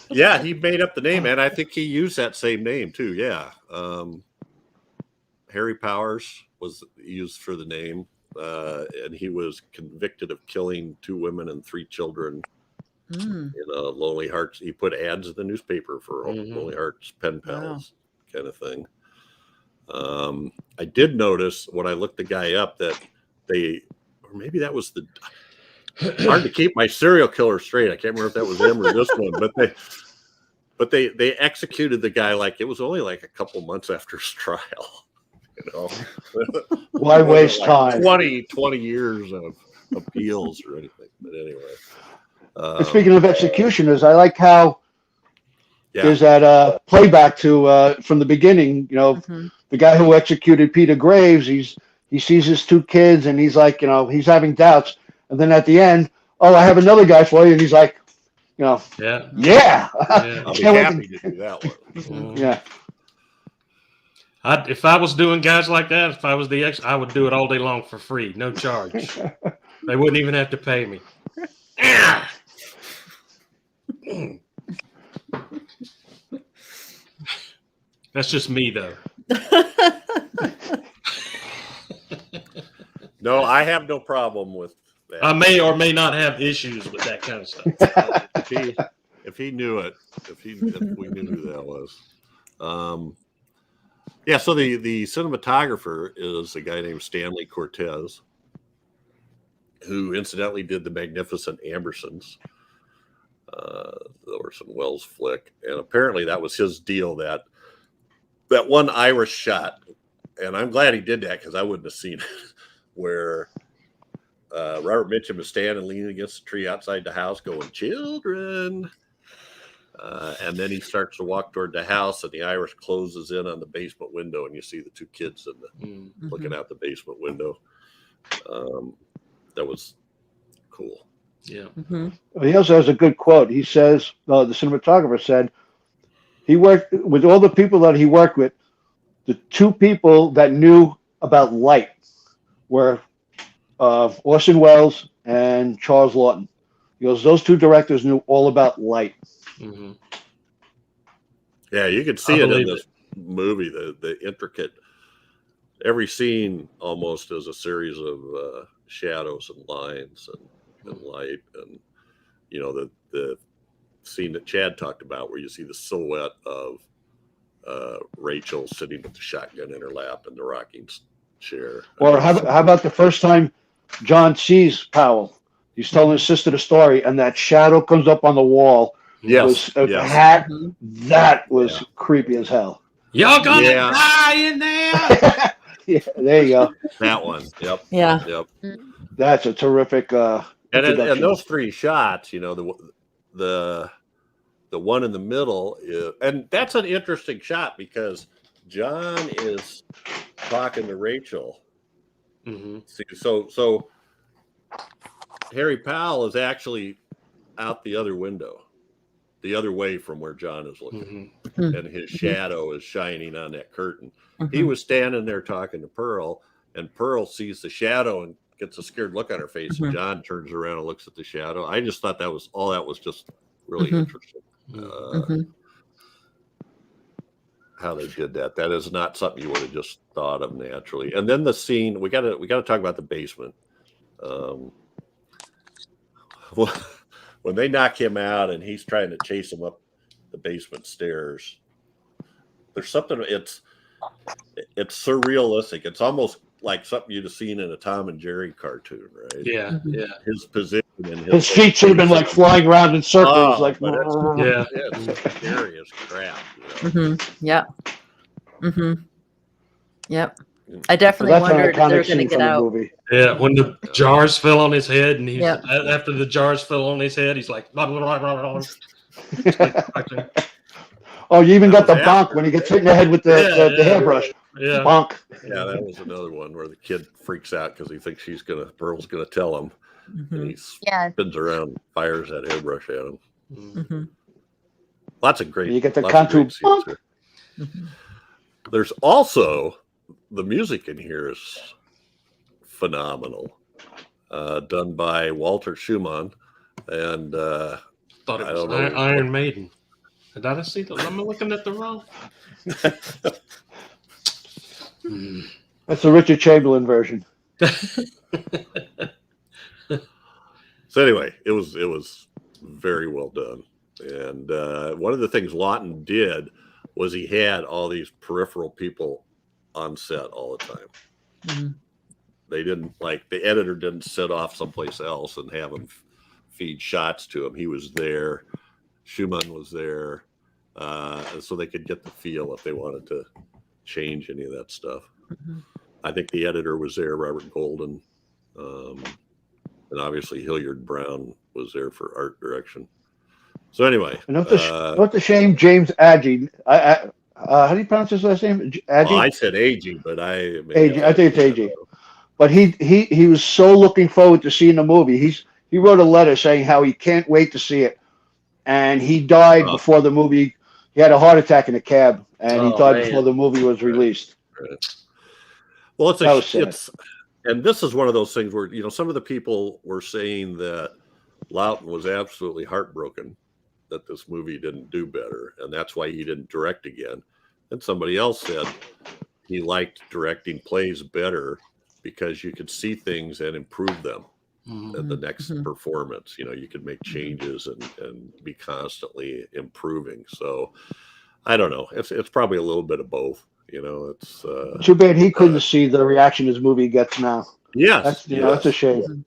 Yeah, he made up the name, and I think he used that same name, too. Yeah. Harry Powers was used for the name, and he was convicted of killing 2 women and 3 children in Lonely Hearts. He put ads in the newspaper for Lonely Hearts pen pals kind of thing. I did notice when I looked the guy up that or maybe that was hard to keep my serial killer straight. I can't remember if that was him or this one, but they executed the guy like it was only like a couple months after his trial. You know, Why waste time? 20 years of appeals or anything. But anyway, Speaking of executioners, I like how yeah. there's that playback to from the beginning. You know, the guy who executed Peter Graves, he sees his 2 kids and he's like, you know, he's having doubts, and then at the end, oh, I have another guy for you, and he's like, you know, yeah. I'll be happy to do that one. Yeah. If I was doing guys like that, if I was the I would do it all day long for free, no charge. They wouldn't even have to pay me. That's just me, though. No, I have no problem with that. I may or may not have issues with that kind of stuff. If he knew it, if we knew who that was. Yeah, so the cinematographer is a guy named Stanley Cortez, who incidentally did the magnificent Ambersons, the Orson Welles flick, and apparently that was his deal. That one Irish shot, and I'm glad he did that because I wouldn't have seen it, where Robert Mitchum is standing leaning against the tree outside the house, going "Children." And then he starts to walk toward the house, and the Irish closes in on the basement window, and you see the 2 kids looking out the basement window. That was cool. Yeah. He also has a good quote. He says, the cinematographer said, he worked with all the people that he worked with. The 2 people that knew about light were Orson Welles and Charles Laughton. He goes, those 2 directors knew all about light. Yeah, you could see it in this movie, the intricate, every scene almost is a series of shadows and lines and light, and you know the scene that Chad talked about where you see the silhouette of Rachel sitting with the shotgun in her lap in the rocking chair. Or how about the first time John sees Powell? He's telling his sister the story, and that shadow comes up on the wall. Yes, hat. That was creepy as hell. Y'all gonna die in there? Yeah, there you go. That one. Yep. Yeah. Yep. That's a terrific. And those 3 shots, you know, the one in the middle is, and that's an interesting shot because John is talking to Rachel. See, so Harry Powell is actually out the other window, the other way from where John is looking, and his shadow is shining on that curtain. He was standing there talking to Pearl, and Pearl sees the shadow and gets a scared look on her face, and John turns around and looks at the shadow. I just thought that was just really interesting. How they did that. That is not something you would have just thought of naturally. And then the scene, we gotta talk about the basement. When they knock him out and he's trying to chase him up the basement stairs, there's something. it's surrealistic. It's almost like something you'd have seen in a Tom and Jerry cartoon, right? Yeah, yeah, His position and His feet should have been like flying around in circles, Oh, like. but yeah. it's scary as crap. Yep. Yep. Mm. I So definitely that's an wondered if they were iconic going to scene get from the out. movie. Yeah, when the jars fell on his head, and he's Yep. after the jars fell on his head, he's like, blah, blah, blah, blah, blah. It's like, Oh, you even That got the was bonk after. when he gets hit in the head with the hairbrush. yeah, Bonk. Yeah, that was another one where the kid freaks out because he thinks Pearl's gonna tell him, and he Yeah. spins around, fires that hairbrush at him. Mm-hmm. Lots of great. You get the lots of great Cantu scenes bonk. here. There's also the music in here is phenomenal, done by Walter Schumann, and thought it I was don't know. Iron Maiden. Did I see the? Am I looking at the wrong? That's the Richard Chamberlain version. So anyway, it was very well done, and one of the things Laughton did was he had all these peripheral people on set all the time. Mm-hmm. They didn't the editor didn't sit off someplace else and have him feed shots to him. He was there. Schumann was there, so they could get the feel if they wanted to change any of that stuff. Mm-hmm. I think the editor was there, Robert Golden, and obviously Hilliard Brown was there for art direction. So anyway, You know what's a shame? James Agee. How do you pronounce his last name? Agee? well, I said Agee, but Agee. I think it's Agee. But he was so looking forward to seeing the movie. He wrote a letter saying how he can't wait to see it, and he died before the movie. He had a heart attack in a cab, and he died before the movie was released. Right. Well, sad. And this is one of those things where some of the people were saying that Laughton was absolutely heartbroken that this movie didn't do better, and that's why he didn't direct again. And somebody else said he liked directing plays better because you could see things and improve them at the next performance. You could make changes and be constantly improving. So I don't know. It's probably a little bit of both. It's Too bad he couldn't see the reaction his movie gets now. Yes, that's a shame.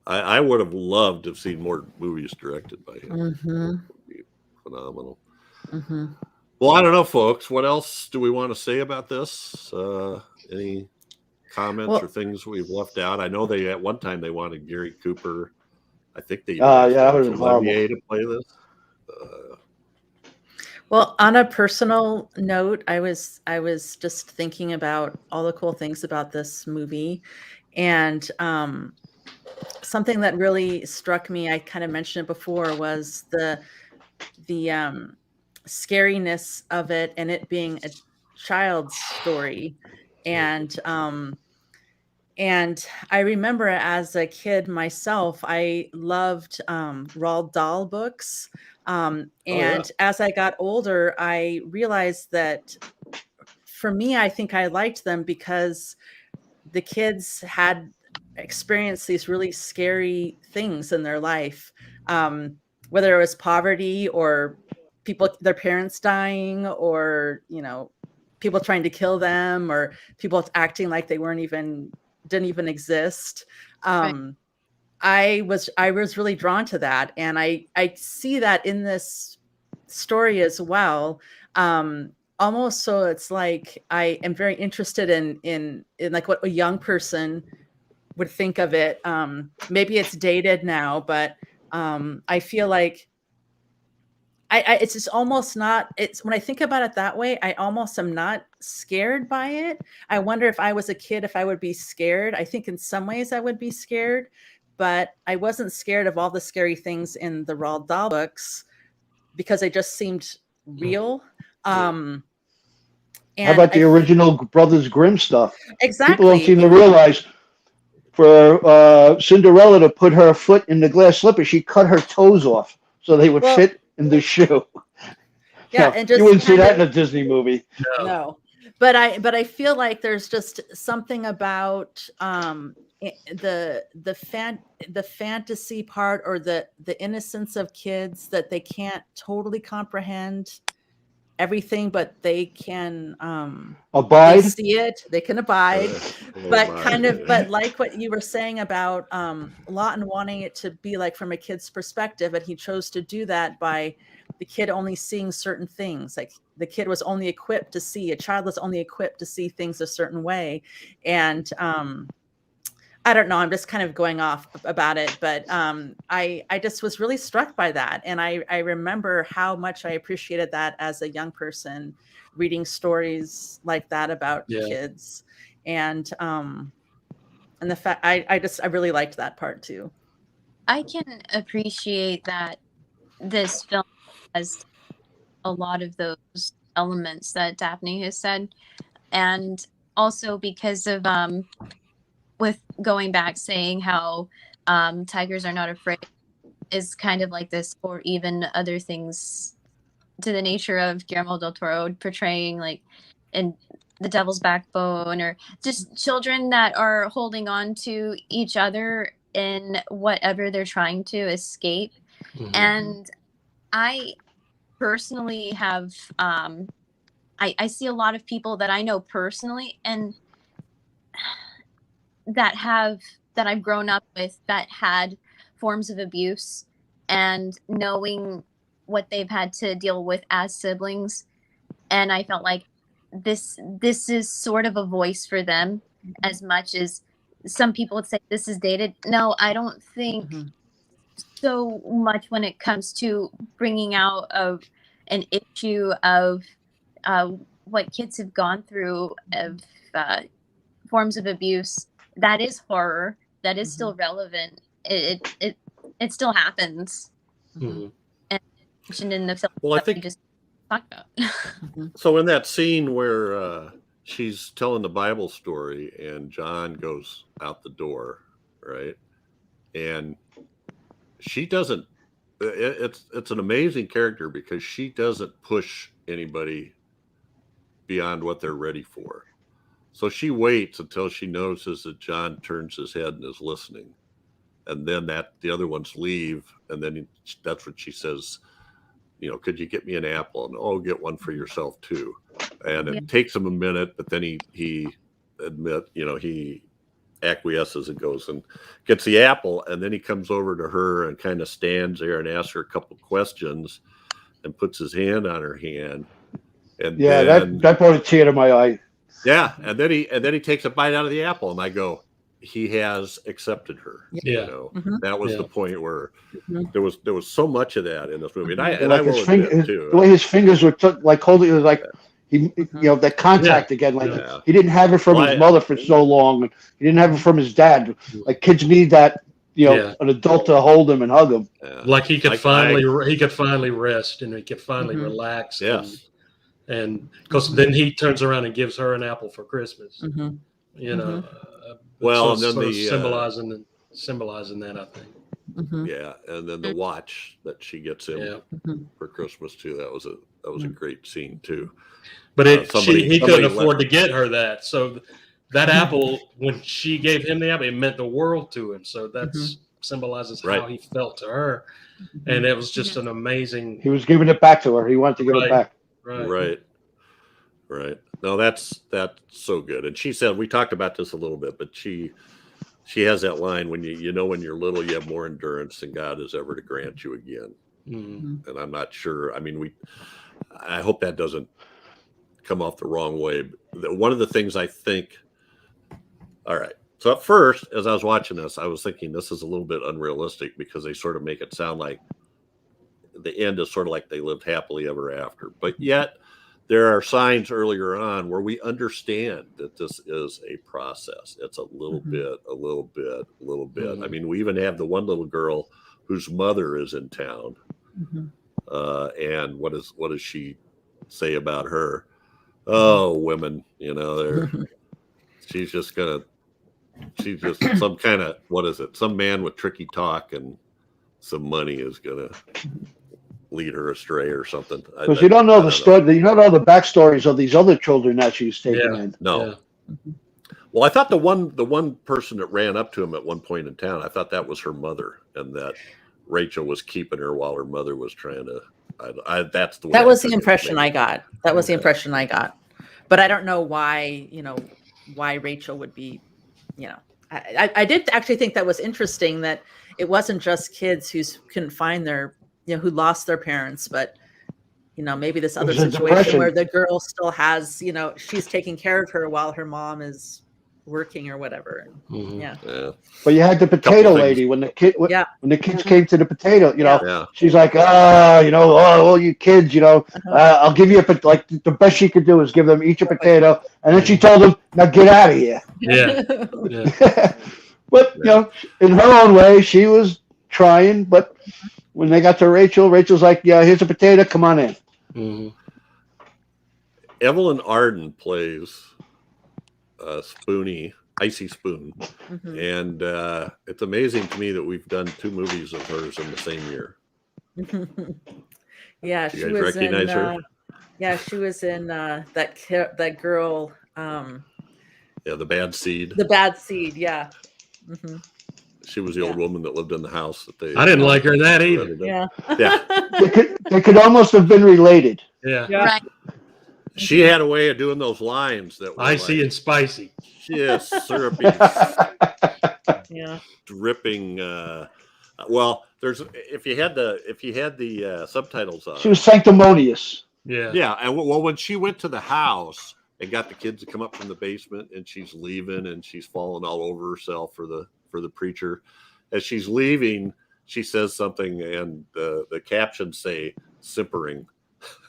I would have loved to have seen more movies directed by him. Mm-hmm. It would be phenomenal. Mm-hmm. Well, I don't know, folks. What else do we want to say about this? Any comments or things we've left out? I know at one time they wanted Gary Cooper. I think they that would have been horrible to play this. Well, on a personal note, I was just thinking about all the cool things about this movie, and something that really struck me, I kind of mentioned it before, was the scariness of it, and it being a child's story, and I remember as a kid myself, I loved Roald Dahl books. As I got older, I realized that for me, I think I liked them because the kids had experienced these really scary things in their life, whether it was poverty or their parents dying, or, people trying to kill them, or people acting like they didn't even exist. Right. I was really drawn to that, and I see that in this story as well. Almost so it's like I am very interested in like what a young person would think of it. Maybe it's dated now, but I feel like it's just almost not. It's when I think about it that way, I almost am not scared by it. I wonder if I was a kid, if I would be scared. I think in some ways I would be scared, but I wasn't scared of all the scary things in the Roald Dahl books because they just seemed real. How about the original Brothers Grimm stuff? Exactly. People don't seem to realize for Cinderella to put her foot in the glass slipper, she cut her toes off so they would fit in the shoe. Yeah, and just you wouldn't see that in a Disney movie. No. But I feel like there's just something about the fantasy part, or the innocence of kids that they can't totally comprehend everything, but they can Abide. they see it, they can abide. But but like what you were saying about Laughton wanting it to be like from a kid's perspective, and he chose to do that by the kid only seeing certain things. Like the kid was only equipped to see, a child was only equipped to see things a certain way. And I don't know, I'm just kind of going off about it, but I just was really struck by that. And I remember how much I appreciated that as a young person, reading stories like that about kids. And the fact I really liked that part too. I can appreciate that this film has a lot of those elements that Daphne has said, and also because of with going back saying how tigers are not afraid is kind of like this, or even other things to the nature of Guillermo del Toro portraying like in The Devil's Backbone, or just children that are holding on to each other in whatever they're trying to escape. Mhm. And I personally have I see a lot of people that I know personally and that I've grown up with that had forms of abuse, and knowing what they've had to deal with as siblings, and I felt like this is sort of a voice for them, as much as some people would say this is dated. No, I don't think so much when it comes to bringing out of an issue of what kids have gone through, of forms of abuse. That is horror. That is still relevant. It still happens. Mhm. And mentioned in the film. Well, I that we think just talked about. so. In that scene where she's telling the Bible story and John goes out the door, right, and she doesn't. It's an amazing character because she doesn't push anybody beyond what they're ready for. So she waits until she notices that John turns his head and is listening, and then that the other ones leave, and then that's what she says. Could you get me an apple? And get one for yourself too. And it takes him a minute, but then he acquiesces and goes and gets the apple, and then he comes over to her and kind of stands there and asks her a couple questions and puts his hand on her hand. And then, that brought a tear to my eye. Yeah, and then he takes a bite out of the apple, and I go, he has accepted her. Yeah. That was the point where there was so much of that in this movie, and I will admit too, the way his fingers were like holding, it was like he, that contact again. Like he didn't have it from his mother for so long. He didn't have it from his dad. Like kids need that, an adult to hold him and hug him. Like he could finally rest, and he could finally relax. Yes. And because then he turns around and gives her an apple for Christmas. Well, so and then symbolizing that, I think. Yeah, and then the watch that she gets him for Christmas too. That was a great scene too. But he couldn't afford to get her that, so that apple, when she gave him the apple, it meant the world to him. So that symbolizes how he felt to her, and it was just an amazing. He was giving it back to her. He wanted to give it back. Right. No, that's so good. And she said, we talked about this a little bit, but she has that line, when when you're little, you have more endurance than God is ever to grant you again. And I'm not sure. I mean, I hope that doesn't come off the wrong way. One of the things I think, all right. So at first, as I was watching this, I was thinking this is a little bit unrealistic because they sort of make it sound like the end is sort of like they lived happily ever after. But yet there are signs earlier on where we understand that this is a process. It's a little bit. I mean, we even have the one little girl whose mother is in town. And what does she say about her? Oh, women, she's just some kind of, some man with tricky talk and some money is gonna lead her astray or something. Because you don't know the story, you don't know the backstories of these other children that she's taking in. No. Well, I thought the one person that ran up to him at one point in town, I thought that was her mother, and that Rachel was keeping her while her mother was trying to. That's the way That I was the took it, impression maybe. I got. That was the Okay. impression I got. But I don't know why, why Rachel would be, I did actually think that was interesting that it wasn't just kids who couldn't find their, who lost their parents, but, maybe this other was a situation depression. where the girl still has, she's taking care of her while her mom is working or whatever. Mhm. Yeah. Yeah. But you had the potato things. lady when the Yeah. when the kids came to the potato, Yeah. she's like, all you kids, I'll give you like the best she could do is give them each a potato, and then she told them, now get out of here. Yeah. Yeah. But in her own way, she was trying. But when they got to Rachel's like, yeah, here's a potato, come on in. Mhm. Evelyn Arden plays Spoonie, Icy Spoon. Mhm. And it's amazing to me that we've done 2 movies of hers in the same year. Yeah, You she guys was recognize in. her? Yeah, she was in that girl, Yeah, The Bad Seed. the Bad Seed. Yeah. Hmm. She was the old woman that lived in the house that they. I didn't like her in that either. rented in. Yeah. Yeah. They could almost have been related. Yeah. Yeah. Right. She had a way of doing those lines that were Icy like, and spicy. yes, syrupy, Yeah. dripping. Well, there's if you had the subtitles on. She was sanctimonious. Yeah. Yeah, and well, when she went to the house and got the kids to come up from the basement, and she's leaving, and she's falling all over herself for the preacher. As she's leaving, she says something, and the captions say "simpering."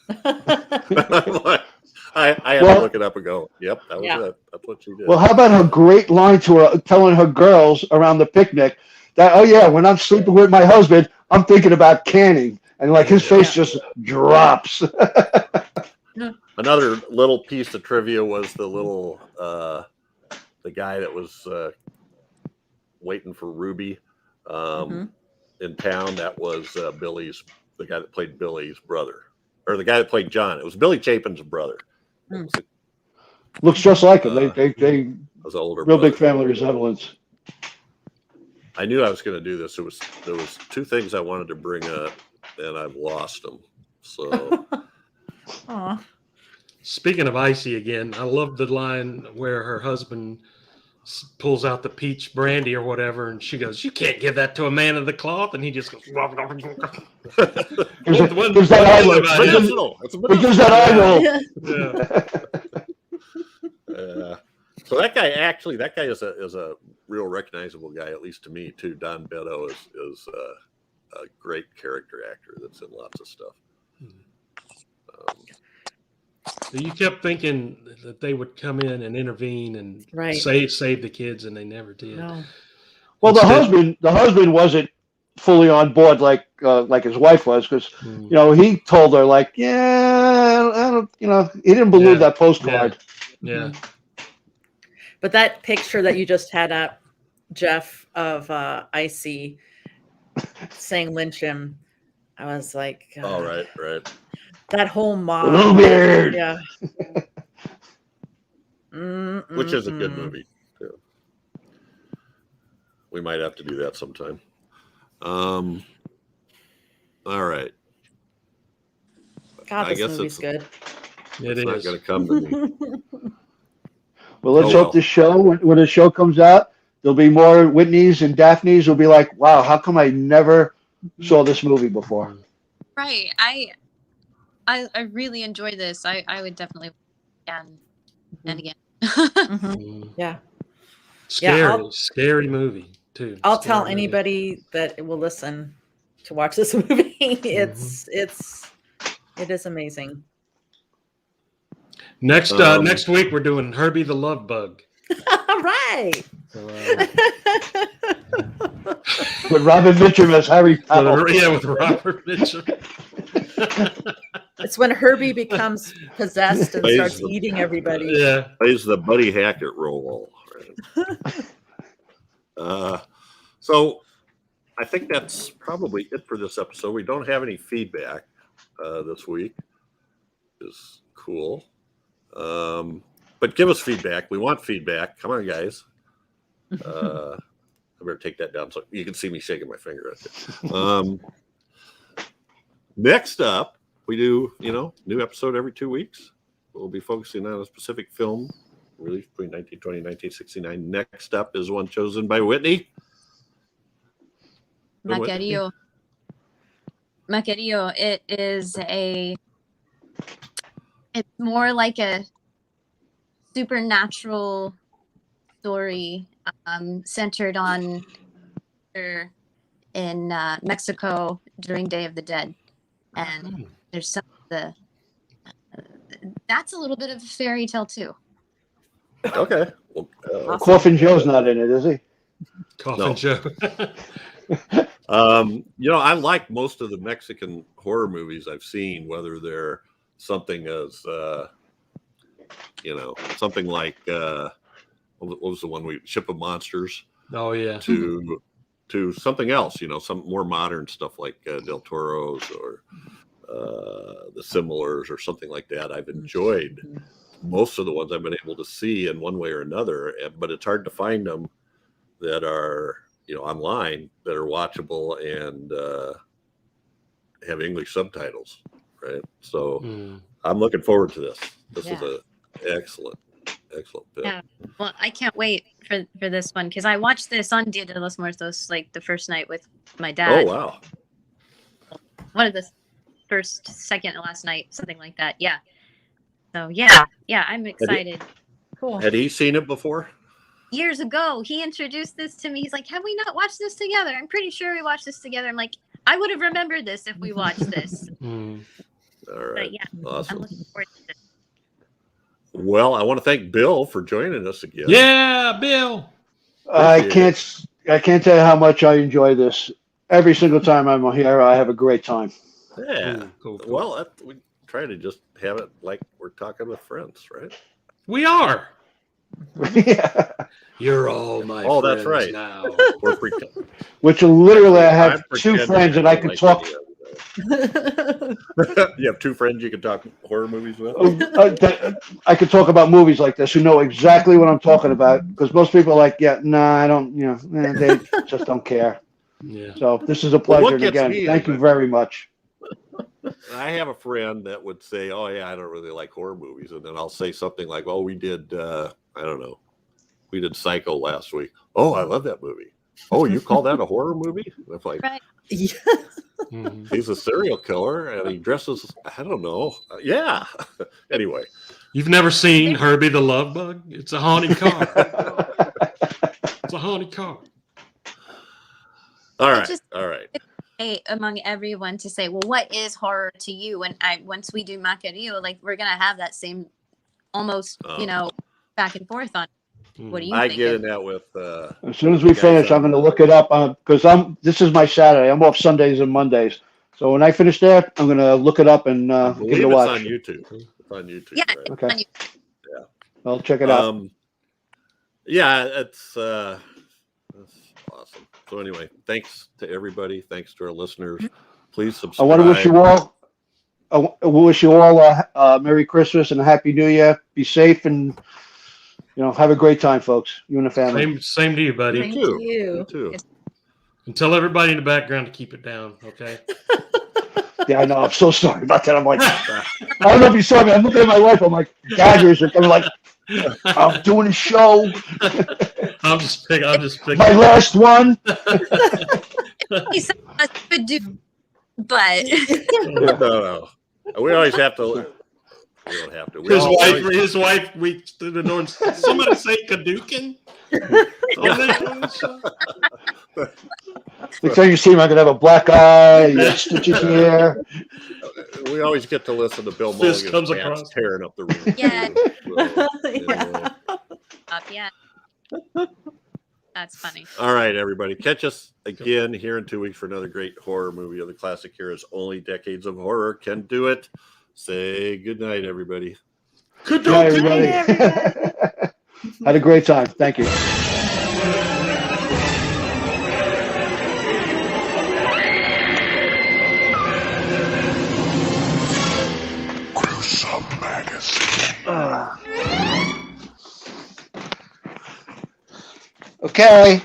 I'm like, I had to look it up and go, "Yep, that was it. That's what she did." Well, how about her great line to her, telling her girls around the picnic that, oh yeah, when I'm sleeping with my husband, I'm thinking about canning, and like his face just drops. Another little piece of trivia was the little the guy that was waiting for Ruby in town. That was the guy that played Billy's brother, or the guy that played John. It was Billy Chapin's brother. Looks just like him. They was an older real brother. big family resemblance. I knew I was going to do this. There was 2 things I wanted to bring up, and I've lost them. So. Aw. Speaking of Icy again, I love the line where her husband pulls out the peach brandy or whatever, and she goes, "You can't give that to a man of the cloth," and he just goes. Gives that eye roll. Medicinal. It's He gives that eye roll. Yeah. So that guy is a real recognizable guy, at least to me too. Don Beto is a great character actor that's in lots of stuff. You kept thinking that they would come in and intervene and Right. save the kids, and they never did. No. Well, Instead- the husband wasn't fully on board like his wife was, because he told her like, yeah, I don't, he didn't believe that postcard. Yeah. But that picture that you just had up, Jeff, of Icy saying lynch him, I was like, Oh, right. that whole mob. Bluebeard. Yeah. Which is a good movie too. We might have to do that sometime. All right. God, I this guess movie's good. It Not is. going to come to me. Well, let's Oh, well. hope the show, when the show comes out, there'll be more Whitneys and Daphnes will be like, wow, how come I never saw this movie before? Right. I really enjoy this. I would definitely again and again. Mhm. Yeah. Scary movie too. I'll Scary tell movie. anybody that will listen to watch this movie. It is amazing. Next week we're doing Herbie the Love Bug. All right. So, With Robert Mitchum as Harry Powell. with Robert Mitchum. It's when Herbie becomes possessed and Plays starts the- eating everybody. Yeah. Plays the Buddy Hackett role. Right? So I think that's probably it for this episode. We don't have any feedback this week. Is cool. But give us feedback. We want feedback. Come on, guys. I better take that down so you can see me shaking my finger at it. Next up, we do, new episode every 2 weeks. We'll be focusing on a specific film released between 1920 and 1969. Next up is one chosen by Whitney. Marries. Marries. It's more like a supernatural story centered on in Mexico during Day of the Dead, and there's some of the that's a little bit of a fairy tale too. Okay. Well, Coffin Joe's not in it, is he? Coffin Joe. I like most of the Mexican horror movies I've seen, whether they're something as, something like, what was the one Ship of Monsters? Oh, yeah. To something else, some more modern stuff like Del Toro's or the Similars or something like that. I've enjoyed most of the ones I've been able to see in one way or another, but it's hard to find them that are, online that are watchable and have English subtitles, right? So I'm looking forward to this. This is an excellent film. Yeah. Well, I can't wait for this one because I watched this on Dia de los Muertos like the first night with my dad. Oh, wow. One of the second and last night, something like that. Yeah. So yeah, I'm excited. Cool. Had he seen it before? Years ago, he introduced this to me. He's like, "Have we not watched this together?" I'm pretty sure we watched this together. I'm like, I would have remembered this if we watched this. All right. But yeah, Awesome. I'm looking forward to this. Well, I want to thank Bill for joining us again. Yeah, Bill. I can't tell you how much I enjoy this. Every single time I'm here, I have a great time. Yeah. Cool. Well, we try to just have it like we're talking with friends, right? We are. Yeah. You're all my Oh, friends that's right. now. We're pretending. Which literally, I have I'm two pretending friends that I can like talk. You have two friends you can talk horror movies with? I could talk about movies like this who know exactly what I'm talking about, because most people are like, yeah, nah, I don't, they just don't care. Yeah. So this is a pleasure. what And gets again, me thank you is- very much. I have a friend that would say, "Oh yeah, I don't really like horror movies," and then I'll say something like, "Oh, we did, I don't know, we did Psycho last week. Oh, I love that movie. Oh, you call that a horror movie?" And I'm like, Right. Yeah. he's a serial killer and he dresses, I don't know. Yeah. Anyway, You've never seen Herbie the Love Bug? It's a haunted car. It's a haunted car. all right, just- all right. Among everyone to say, well, what is horror to you? And once we do Macario, like we're gonna have that same almost, back and forth on what do you I think? get in that with. As soon as we finish, I'm going to look it up because this is my Saturday. I'm off Sundays and Mondays. So when I finish there, I'm going to look it up and I give believe it a it's watch. on YouTube. It's on YouTube. Yeah, right? Okay. on you. I'll check it out. Yeah, it's that's awesome. So anyway, thanks to everybody. Thanks to our listeners. Please I subscribe. want to wish you all. I wish you all a Merry Christmas and a Happy New Year. Be safe and have a great time, folks. You and the family. Same to you, buddy. Thank too. you. You too. And tell everybody in the background to keep it down, okay? Yeah, I know. I'm so sorry about that. I'm like, I don't know if you saw me. I'm looking at my wife. I'm like, daggers. I'm like, I'm doing a show. I'm just picking. My last one. I could do, but No. We always have to. We don't have to. His wife reached through the door and said, somebody say Hadouken? Next time you see him, I'm gonna have a black eye, stitches here. We always get to listen to Bill Fist Mulligan's comes cats across. tearing up the room. Yeah. So, Yeah. yeah, that's funny. all right, everybody. Catch us again here in 2 weeks for another great horror movie of the classic heroes. Only decades of horror can do it. Say good night, everybody. Good night, everybody. Had a great time. Thank you. Gruesome magazine. Okay.